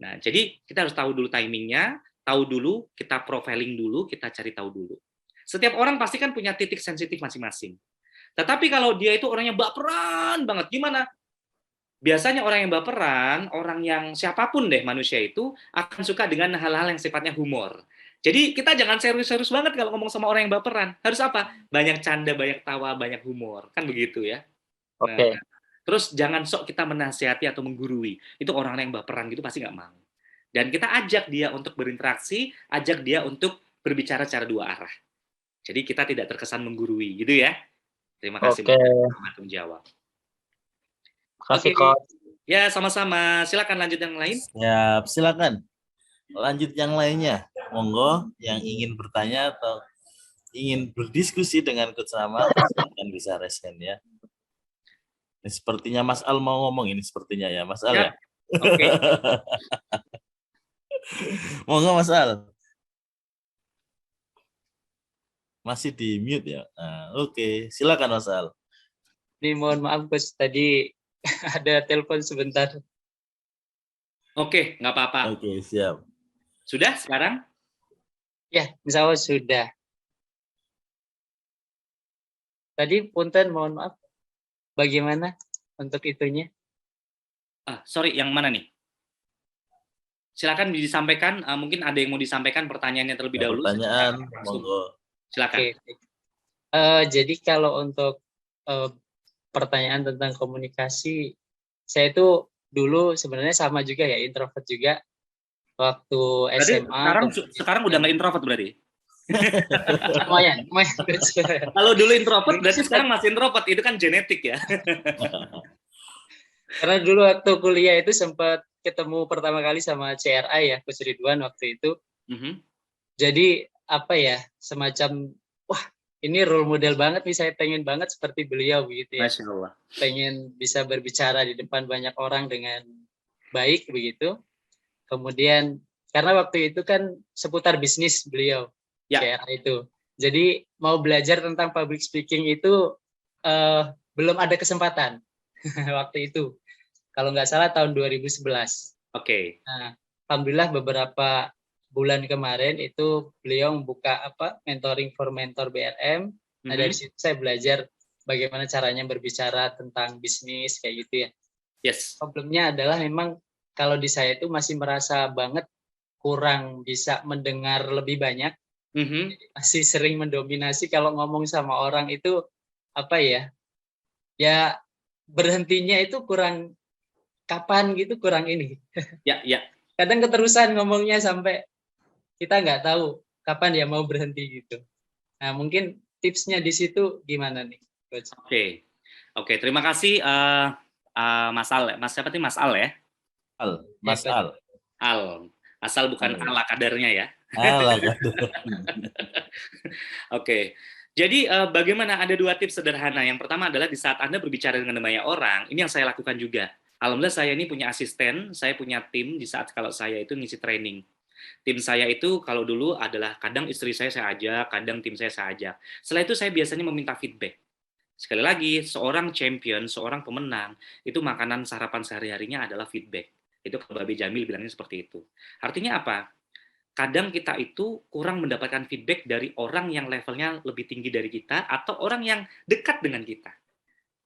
Nah, jadi kita harus tahu dulu timingnya, tahu dulu, kita profiling dulu, kita cari tahu dulu. Setiap orang pasti kan punya titik sensitif masing-masing. Tetapi kalau dia itu orangnya baperan banget, gimana? Biasanya orang yang baperan, orang yang siapapun deh manusia itu akan suka dengan hal-hal yang sifatnya humor. Jadi kita jangan serius-serius banget kalau ngomong sama orang yang baperan. Harus apa? Banyak canda, banyak tawa, banyak humor. Kan begitu ya. Oke. Nah, terus jangan sok kita menasihati atau menggurui. Itu orang yang baperan gitu pasti nggak mau. Dan kita ajak dia untuk berinteraksi, ajak dia untuk berbicara secara dua arah. Jadi kita tidak terkesan menggurui gitu ya. Terima kasih banyak telah menjawab. Terima kasih, Coach. Ya, sama-sama. Silakan lanjut yang lain. Ya, silakan. Lanjut yang lainnya. Monggo yang ingin bertanya atau ingin berdiskusi dengan Coach Rama, silakan bisa raise hand ya. Ini sepertinya Mas Al mau ngomong ini sepertinya ya, Mas Al ya. Oke. Monggo Mas Al. Masih di mute ya. Nah, oke, silakan Mas Al. Ini mohon maaf Coach, tadi ada telepon sebentar. Oke, nggak apa-apa. Oke, siap. Sudah sekarang? Ya, insya Allah sudah. Tadi punten mohon maaf. Bagaimana untuk itunya? Sorry, yang mana nih? Silakan disampaikan. Mungkin ada yang mau disampaikan pertanyaannya terlebih dahulu. Pertanyaan, monggo. Silakan. Jadi kalau untuk pertanyaan tentang komunikasi, saya itu dulu sebenarnya sama juga ya, introvert juga waktu berarti SMA. Sekarang udah nggak introvert berarti? lumayan. Kalau dulu introvert, berarti sekarang masih introvert. Itu kan genetik ya. Karena dulu waktu kuliah itu sempat ketemu pertama kali sama CRA ya, Coach Ridwan waktu itu. Jadi apa ya, semacam wah ini role model banget nih, saya pengen banget seperti beliau begitu ya. Masya Allah. Pengen bisa berbicara di depan banyak orang dengan baik begitu. Kemudian karena waktu itu kan seputar bisnis beliau, CRA itu. Jadi mau belajar tentang public speaking itu belum ada kesempatan waktu itu. Kalau nggak salah tahun 2011. Oke. Nah, alhamdulillah beberapa bulan kemarin itu beliau membuka mentoring for mentor BRM. Nah, dari situ saya belajar bagaimana caranya berbicara tentang bisnis kayak gitu ya. Yes. Problemnya adalah memang kalau di saya itu masih merasa banget kurang bisa mendengar lebih banyak. Masih sering mendominasi kalau ngomong sama orang itu ya berhentinya itu kurang kapan gitu, kurang ini. Ya. Kadang keterusan ngomongnya sampai kita nggak tahu kapan dia mau berhenti gitu. Nah, mungkin tipsnya di situ gimana nih, Coach? Oke, terima kasih Mas Al. Mas siapa sih Mas Al ya? Mas Al. Asal bukan ala kadarnya ya. Ala kadar. Oke. Jadi bagaimana, ada 2 tips sederhana. Yang pertama adalah di saat Anda berbicara dengan banyak orang, ini yang saya lakukan juga. Alhamdulillah saya ini punya asisten, saya punya tim di saat kalau saya itu ngisi training. Tim saya itu kalau dulu adalah kadang istri saya ajak, kadang tim saya ajak. Setelah itu saya biasanya meminta feedback. Sekali lagi, seorang champion, seorang pemenang, itu makanan sarapan sehari-harinya adalah feedback. Itu kalau Babe Jamil bilangnya seperti itu. Artinya apa? Kadang kita itu kurang mendapatkan feedback dari orang yang levelnya lebih tinggi dari kita atau orang yang dekat dengan kita.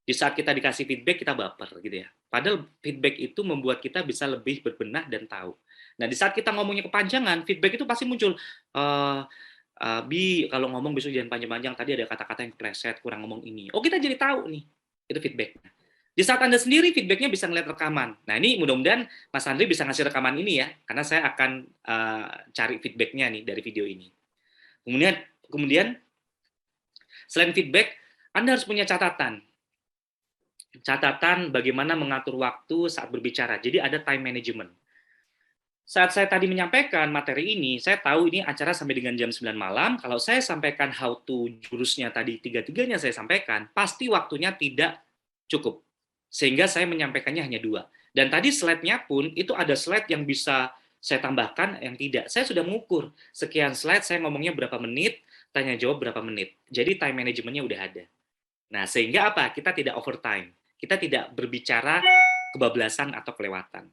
Di saat kita dikasih feedback, kita baper gitu ya. Padahal feedback itu membuat kita bisa lebih berbenah dan tahu. Nah, di saat kita ngomongnya kepanjangan, feedback itu pasti muncul. Bi, kalau ngomong besok jangan panjang-panjang, tadi ada kata-kata yang kepleset, kurang ngomong ini. Oh, kita jadi tahu nih. Itu feedbacknya. Di saat Anda sendiri, feedbacknya bisa ngeliat rekaman. Nah, ini mudah-mudahan Mas Andri bisa ngasih rekaman ini ya, karena saya akan cari feedbacknya nih dari video ini. Kemudian selain feedback, Anda harus punya catatan. Catatan bagaimana mengatur waktu saat berbicara. Jadi ada time management. Saat saya tadi menyampaikan materi ini, saya tahu ini acara sampai dengan jam 9 malam. Kalau saya sampaikan how to jurusnya tadi, tiga-tiganya saya sampaikan, pasti waktunya tidak cukup. Sehingga saya menyampaikannya hanya 2. Dan tadi slide-nya pun, itu ada slide yang bisa saya tambahkan, yang tidak. Saya sudah mengukur. Sekian slide, saya ngomongnya berapa menit, tanya jawab berapa menit. Jadi time management-nya udah ada. Nah, sehingga apa? Kita tidak overtime. Kita tidak berbicara kebablasan atau kelewatan.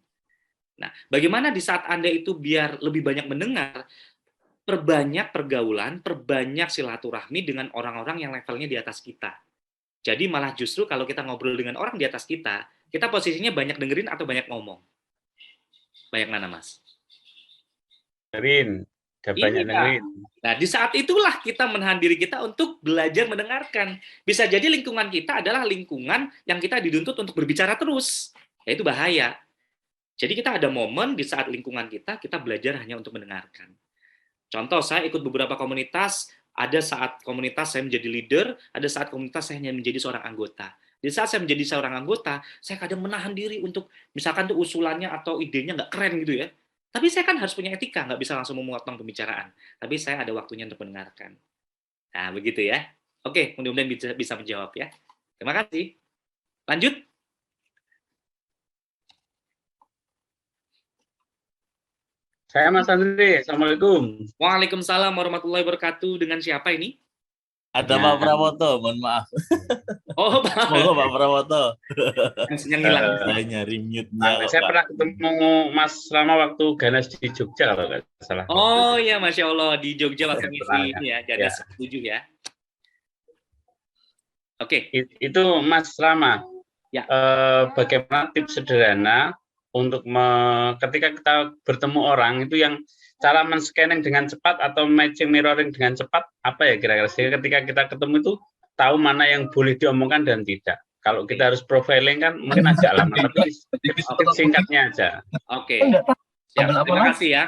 Nah, bagaimana di saat Anda itu biar lebih banyak mendengar, perbanyak pergaulan, perbanyak silaturahmi dengan orang-orang yang levelnya di atas kita. Jadi malah justru kalau kita ngobrol dengan orang di atas kita posisinya banyak dengerin atau banyak ngomong? Banyak mana, Mas? Dengerin. Banyak dengerin. Nah, di saat itulah kita menahan diri kita untuk belajar mendengarkan. Bisa jadi lingkungan kita adalah lingkungan yang kita dituntut untuk berbicara terus. Ya, itu bahaya. Jadi kita ada momen di saat lingkungan kita belajar hanya untuk mendengarkan. Contoh, saya ikut beberapa komunitas, ada saat komunitas saya menjadi leader, ada saat komunitas saya hanya menjadi seorang anggota. Di saat saya menjadi seorang anggota, saya kadang menahan diri untuk, misalkan tuh usulannya atau idenya nggak keren gitu ya. Tapi saya kan harus punya etika, nggak bisa langsung memotong pembicaraan. Tapi saya ada waktunya untuk mendengarkan. Nah, begitu ya. Oke, mudah-mudahan bisa menjawab ya. Terima kasih. Lanjut. Saya Mas Andri, Assalamualaikum. Waalaikumsalam warahmatullahi wabarakatuh. Dengan siapa ini? Ada Pak Prawoto, mohon maaf. Oh, Pak. Monggo Pak Prawoto. Yang hilang. Saya nyari mute-nya. Saya pernah ketemu Mas Rama waktu Ganas di Jogja kalau nggak salah. Oh iya, Masya Allah. Di Jogja waktu ngisi ini ya, Ganas 7 ya. Oke. Itu Mas Rama. Ya. Bagaimana tips sederhana untuk ketika kita bertemu orang itu yang cara men-scanning dengan cepat atau matching mirroring dengan cepat apa ya kira-kira sehingga ketika kita ketemu itu tahu mana yang boleh diomongkan dan tidak. Kalau kita harus profiling kan mungkin agak lama, tapi singkatnya aja. Oke. Ya, terima kasih ya,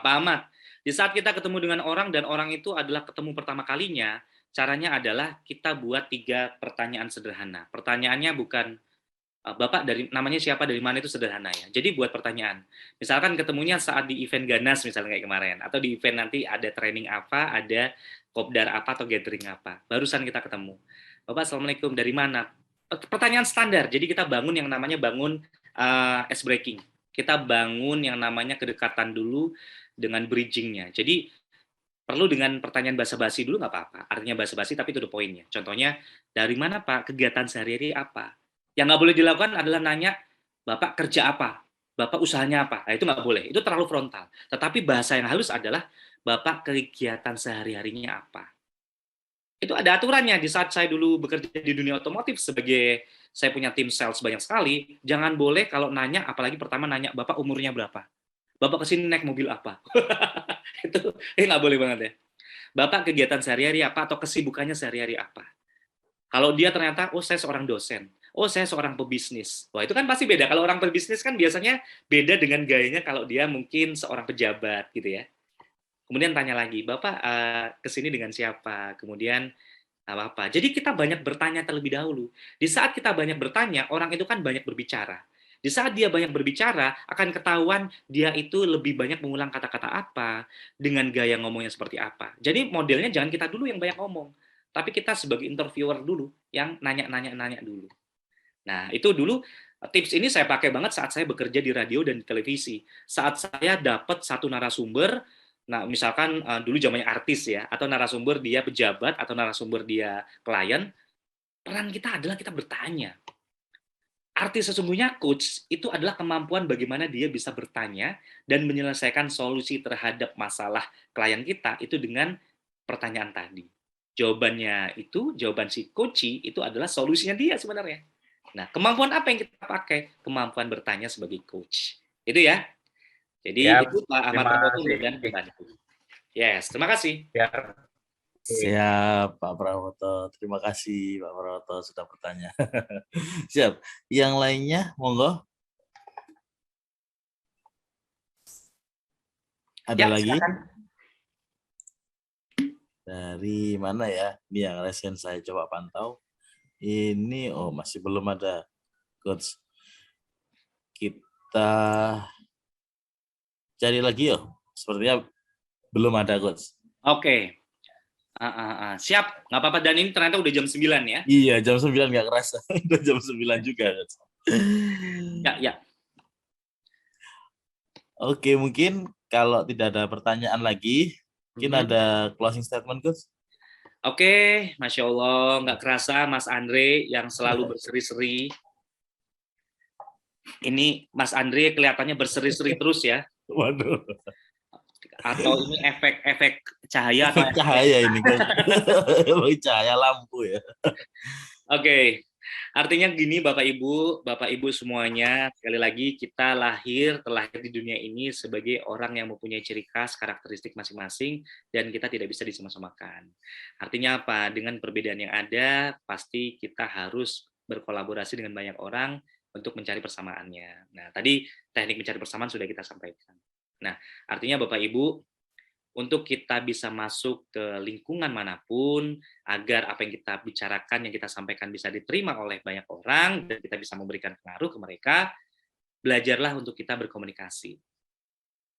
Pak Ahmad. Di saat kita ketemu dengan orang dan orang itu adalah ketemu pertama kalinya, caranya adalah kita buat 3 pertanyaan sederhana. Pertanyaannya bukan Bapak namanya siapa, dari mana, itu sederhana ya. Jadi buat pertanyaan. Misalkan ketemunya saat di event Ganas misalnya kayak kemarin, atau di event nanti ada training apa, ada kopdar apa atau gathering apa. Barusan kita ketemu. Bapak, Assalamualaikum, dari mana? Pertanyaan standar. Jadi kita bangun yang namanya ice breaking. Kita bangun yang namanya kedekatan dulu dengan bridging-nya. Jadi perlu dengan pertanyaan basa-basi dulu nggak apa-apa. Artinya basa-basi tapi itu the point-nya. Contohnya, dari mana Pak? Kegiatan sehari-hari apa? Yang nggak boleh dilakukan adalah nanya, Bapak kerja apa? Bapak usahanya apa? Nah, itu nggak boleh. Itu terlalu frontal. Tetapi bahasa yang halus adalah, Bapak kegiatan sehari-harinya apa? Itu ada aturannya. Di saat saya dulu bekerja di dunia otomotif sebagai saya punya tim sales banyak sekali, jangan boleh kalau nanya, apalagi pertama nanya, Bapak umurnya berapa? Bapak kesini naik mobil apa? Itu nggak boleh banget ya. Bapak kegiatan sehari-hari apa atau kesibukannya sehari-hari apa? Kalau dia ternyata, oh saya seorang dosen, oh saya seorang pebisnis. Wah itu kan pasti beda. Kalau orang pebisnis kan biasanya beda dengan gayanya kalau dia mungkin seorang pejabat gitu ya. Kemudian tanya lagi, Bapak kesini dengan siapa? Kemudian apa? Jadi kita banyak bertanya terlebih dahulu. Di saat kita banyak bertanya, orang itu kan banyak berbicara. Di saat dia banyak berbicara, akan ketahuan dia itu lebih banyak mengulang kata-kata apa, dengan gaya ngomongnya seperti apa. Jadi modelnya jangan kita dulu yang banyak ngomong. tapi kita sebagai interviewer dulu yang nanya dulu. Nah, itu dulu tips ini saya pakai banget saat saya bekerja di radio dan di televisi. Saat saya dapat satu narasumber, nah misalkan dulu zamannya artis ya, atau narasumber dia pejabat atau narasumber dia klien, peran kita adalah kita bertanya. Arti sesungguhnya coach itu adalah kemampuan bagaimana dia bisa bertanya dan menyelesaikan solusi terhadap masalah klien kita itu dengan pertanyaan tadi. Jawaban si coach itu adalah solusinya dia sebenarnya. Nah, kemampuan apa yang kita pakai? Kemampuan bertanya sebagai coach. Itu ya. Jadi Ya, itu Pak Ahmad Prawoto dan membantu. Yes, terima kasih. Ya. Siap, Pak Prawoto. Terima kasih, Pak Prawoto, sudah bertanya. Siap. Yang lainnya, monggo. Ada Ya, lagi? silakan. Dari mana ya? Ini yang resen saya coba pantau. Ini, masih belum ada, Coach. Kita cari lagi yuk. Sepertinya belum ada, Coach. Oke. Siap, nggak apa-apa. Dan ini ternyata udah jam 9 ya? Iya, jam 9 nggak kerasa. Udah jam 9 juga. Ya. Oke, mungkin kalau tidak ada pertanyaan lagi, mungkin ada closing statement, Coach? Oke, Masya Allah, nggak kerasa Mas Andre yang selalu berseri-seri. Ini Mas Andre kelihatannya berseri-seri terus ya. Waduh. Atau ini efek cahaya atau cahaya ini kan. Cahaya lampu ya. Oke. Artinya gini Bapak Ibu semuanya, sekali lagi kita terlahir di dunia ini sebagai orang yang mempunyai ciri khas, karakteristik masing-masing dan kita tidak bisa disama-samakan. Artinya apa? Dengan perbedaan yang ada, pasti kita harus berkolaborasi dengan banyak orang untuk mencari persamaannya. Nah, tadi teknik mencari persamaan sudah kita sampaikan. Nah, artinya Bapak Ibu, untuk kita bisa masuk ke lingkungan manapun, agar apa yang kita bicarakan, yang kita sampaikan bisa diterima oleh banyak orang, dan kita bisa memberikan pengaruh ke mereka, belajarlah untuk kita berkomunikasi.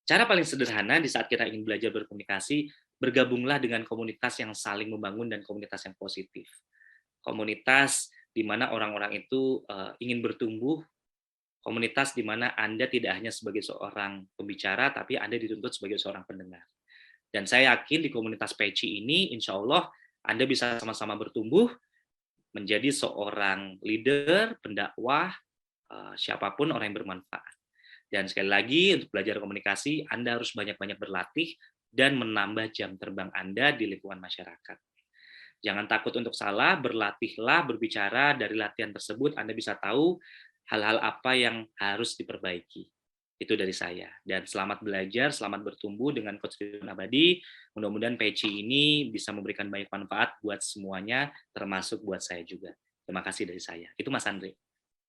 Cara paling sederhana di saat kita ingin belajar berkomunikasi, bergabunglah dengan komunitas yang saling membangun dan komunitas yang positif. Komunitas di mana orang-orang itu ingin bertumbuh, komunitas di mana Anda tidak hanya sebagai seorang pembicara, tapi Anda dituntut sebagai seorang pendengar. Dan saya yakin di komunitas Peci ini, insya Allah Anda bisa sama-sama bertumbuh menjadi seorang leader, pendakwah, siapapun orang yang bermanfaat. Dan sekali lagi, untuk belajar komunikasi, Anda harus banyak-banyak berlatih dan menambah jam terbang Anda di lingkungan masyarakat. Jangan takut untuk salah, berlatihlah berbicara, dari latihan tersebut Anda bisa tahu hal-hal apa yang harus diperbaiki. Itu dari saya. Dan selamat belajar, selamat bertumbuh dengan Coach Ridwan Abadi. Mudah-mudahan Peci ini bisa memberikan banyak manfaat buat semuanya, termasuk buat saya juga. Terima kasih dari saya. Itu Mas Andre.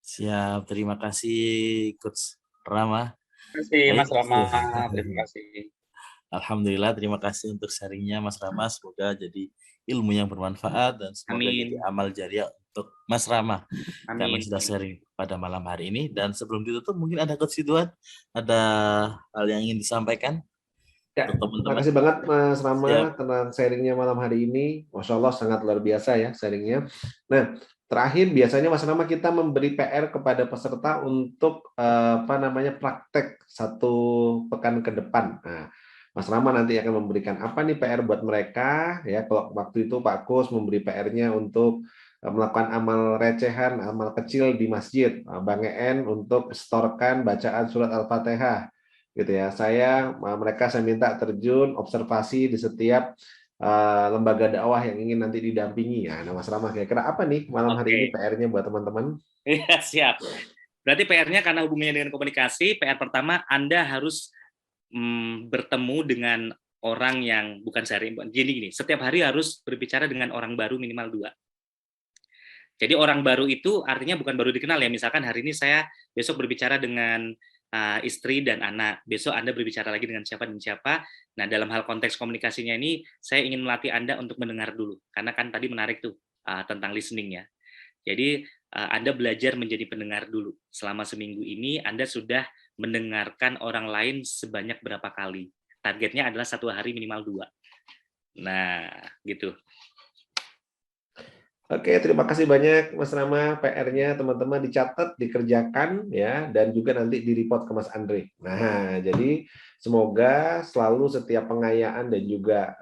Siap, terima kasih Coach Rama. Terima kasih Mas Rama. Terima kasih. Alhamdulillah, terima kasih untuk sharingnya Mas Rama. Semoga jadi ilmu yang bermanfaat dan semoga jadi amal jariah untuk Mas Rama. Karena sudah sharing pada malam hari ini. Dan sebelum ditutup, mungkin ada Coach Ridwan, ada hal yang ingin disampaikan? Ya, terima kasih banget Mas Rama tentang sharingnya malam hari ini. Masya Allah, sangat luar biasa ya sharingnya. Nah, terakhir biasanya Mas Rama kita memberi PR kepada peserta untuk praktek 1 pekan ke depan. Nah, Mas Rama nanti akan memberikan apa nih PR buat mereka ya. Kalau waktu itu Pak Kus memberi PR-nya untuk melakukan amal recehan, amal kecil di masjid. Bang En untuk setorkan bacaan surat Al-Fatihah gitu ya. Mereka saya minta terjun observasi di setiap lembaga dakwah yang ingin nanti didampingi. Nah, Mas Rama kira-kira apa nih malam hari ini PR-nya buat teman-teman? Iya, siap. Berarti PR-nya karena hubungannya dengan komunikasi, PR pertama Anda harus bertemu dengan orang yang bukan sehari. Gini, setiap hari harus berbicara dengan orang baru minimal 2. Jadi orang baru itu artinya bukan baru dikenal ya. Misalkan hari ini saya besok berbicara dengan istri dan anak. Besok Anda berbicara lagi dengan siapa dan siapa. Nah, dalam hal konteks komunikasinya ini, saya ingin melatih Anda untuk mendengar dulu. Karena kan tadi menarik tuh tentang listening ya. Jadi Anda belajar menjadi pendengar dulu. Selama seminggu ini Anda sudah mendengarkan orang lain sebanyak berapa kali. Targetnya adalah 1 hari minimal 2. Nah, gitu. Oke, terima kasih banyak Mas Rama. PR-nya teman-teman dicatat, dikerjakan ya, dan juga nanti di-report ke Mas Andre. Nah, jadi semoga selalu setiap pengayaan dan juga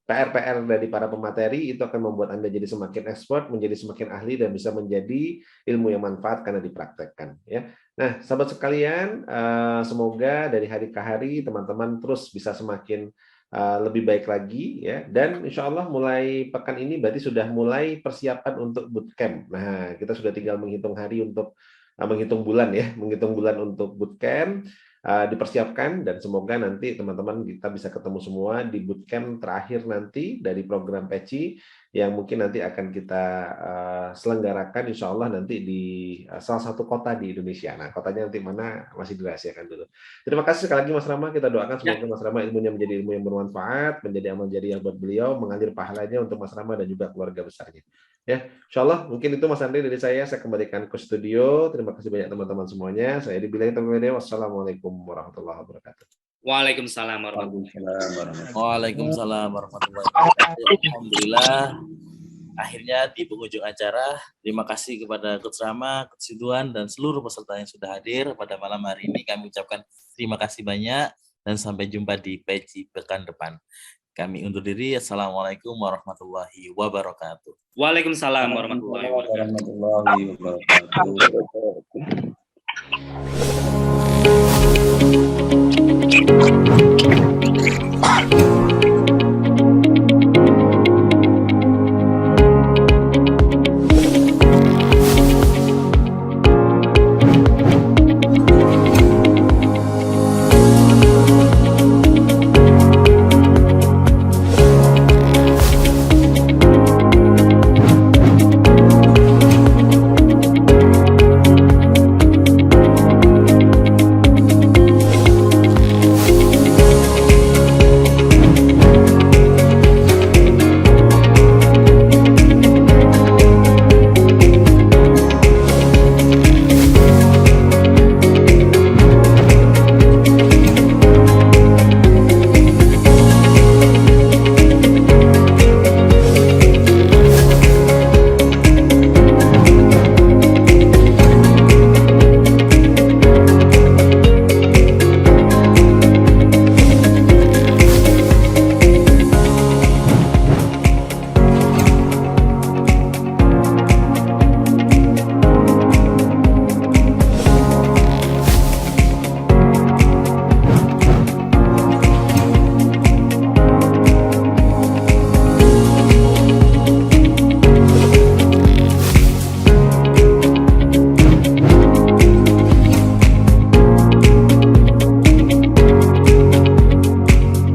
PR-PR dari para pemateri itu akan membuat Anda jadi semakin expert, menjadi semakin ahli dan bisa menjadi ilmu yang manfaat karena dipraktekkan ya. Nah, sahabat sekalian, semoga dari hari ke hari teman-teman terus bisa semakin lebih baik lagi ya, dan insya Allah mulai pekan ini berarti sudah mulai persiapan untuk bootcamp. Nah, kita sudah tinggal menghitung hari untuk menghitung bulan ya, menghitung bulan untuk bootcamp. Dipersiapkan dan semoga nanti teman-teman kita bisa ketemu semua di bootcamp terakhir nanti dari program Peci yang mungkin nanti akan kita selenggarakan insya Allah nanti di salah satu kota di Indonesia. Nah, kotanya nanti mana masih dirahasiakan dulu. Terima kasih sekali lagi Mas Rama, kita doakan semoga Mas Rama ilmunya menjadi ilmu yang bermanfaat, menjadi amal jariah buat beliau, mengalir pahalanya untuk Mas Rama dan juga keluarga besarnya. Ya, insya Allah mungkin itu Mas Andri dari saya kembalikan ke studio. Terima kasih banyak teman-teman semuanya. Saya dibilang wassalamualaikum warahmatullahi wabarakatuh. Waalaikumsalam warahmatullahi wabarakatuh. Waalaikumsalam warahmatullahi wabarakatuh. Alhamdulillah. Akhirnya di penghujung acara, terima kasih kepada Coach Rama, Coach Ridwan, dan seluruh peserta yang sudah hadir pada malam hari ini. Kami ucapkan terima kasih banyak dan sampai jumpa di Peci pekan depan. Kami undur diri. Assalamualaikum warahmatullahi wabarakatuh. Waalaikumsalam warahmatullahi wabarakatuh.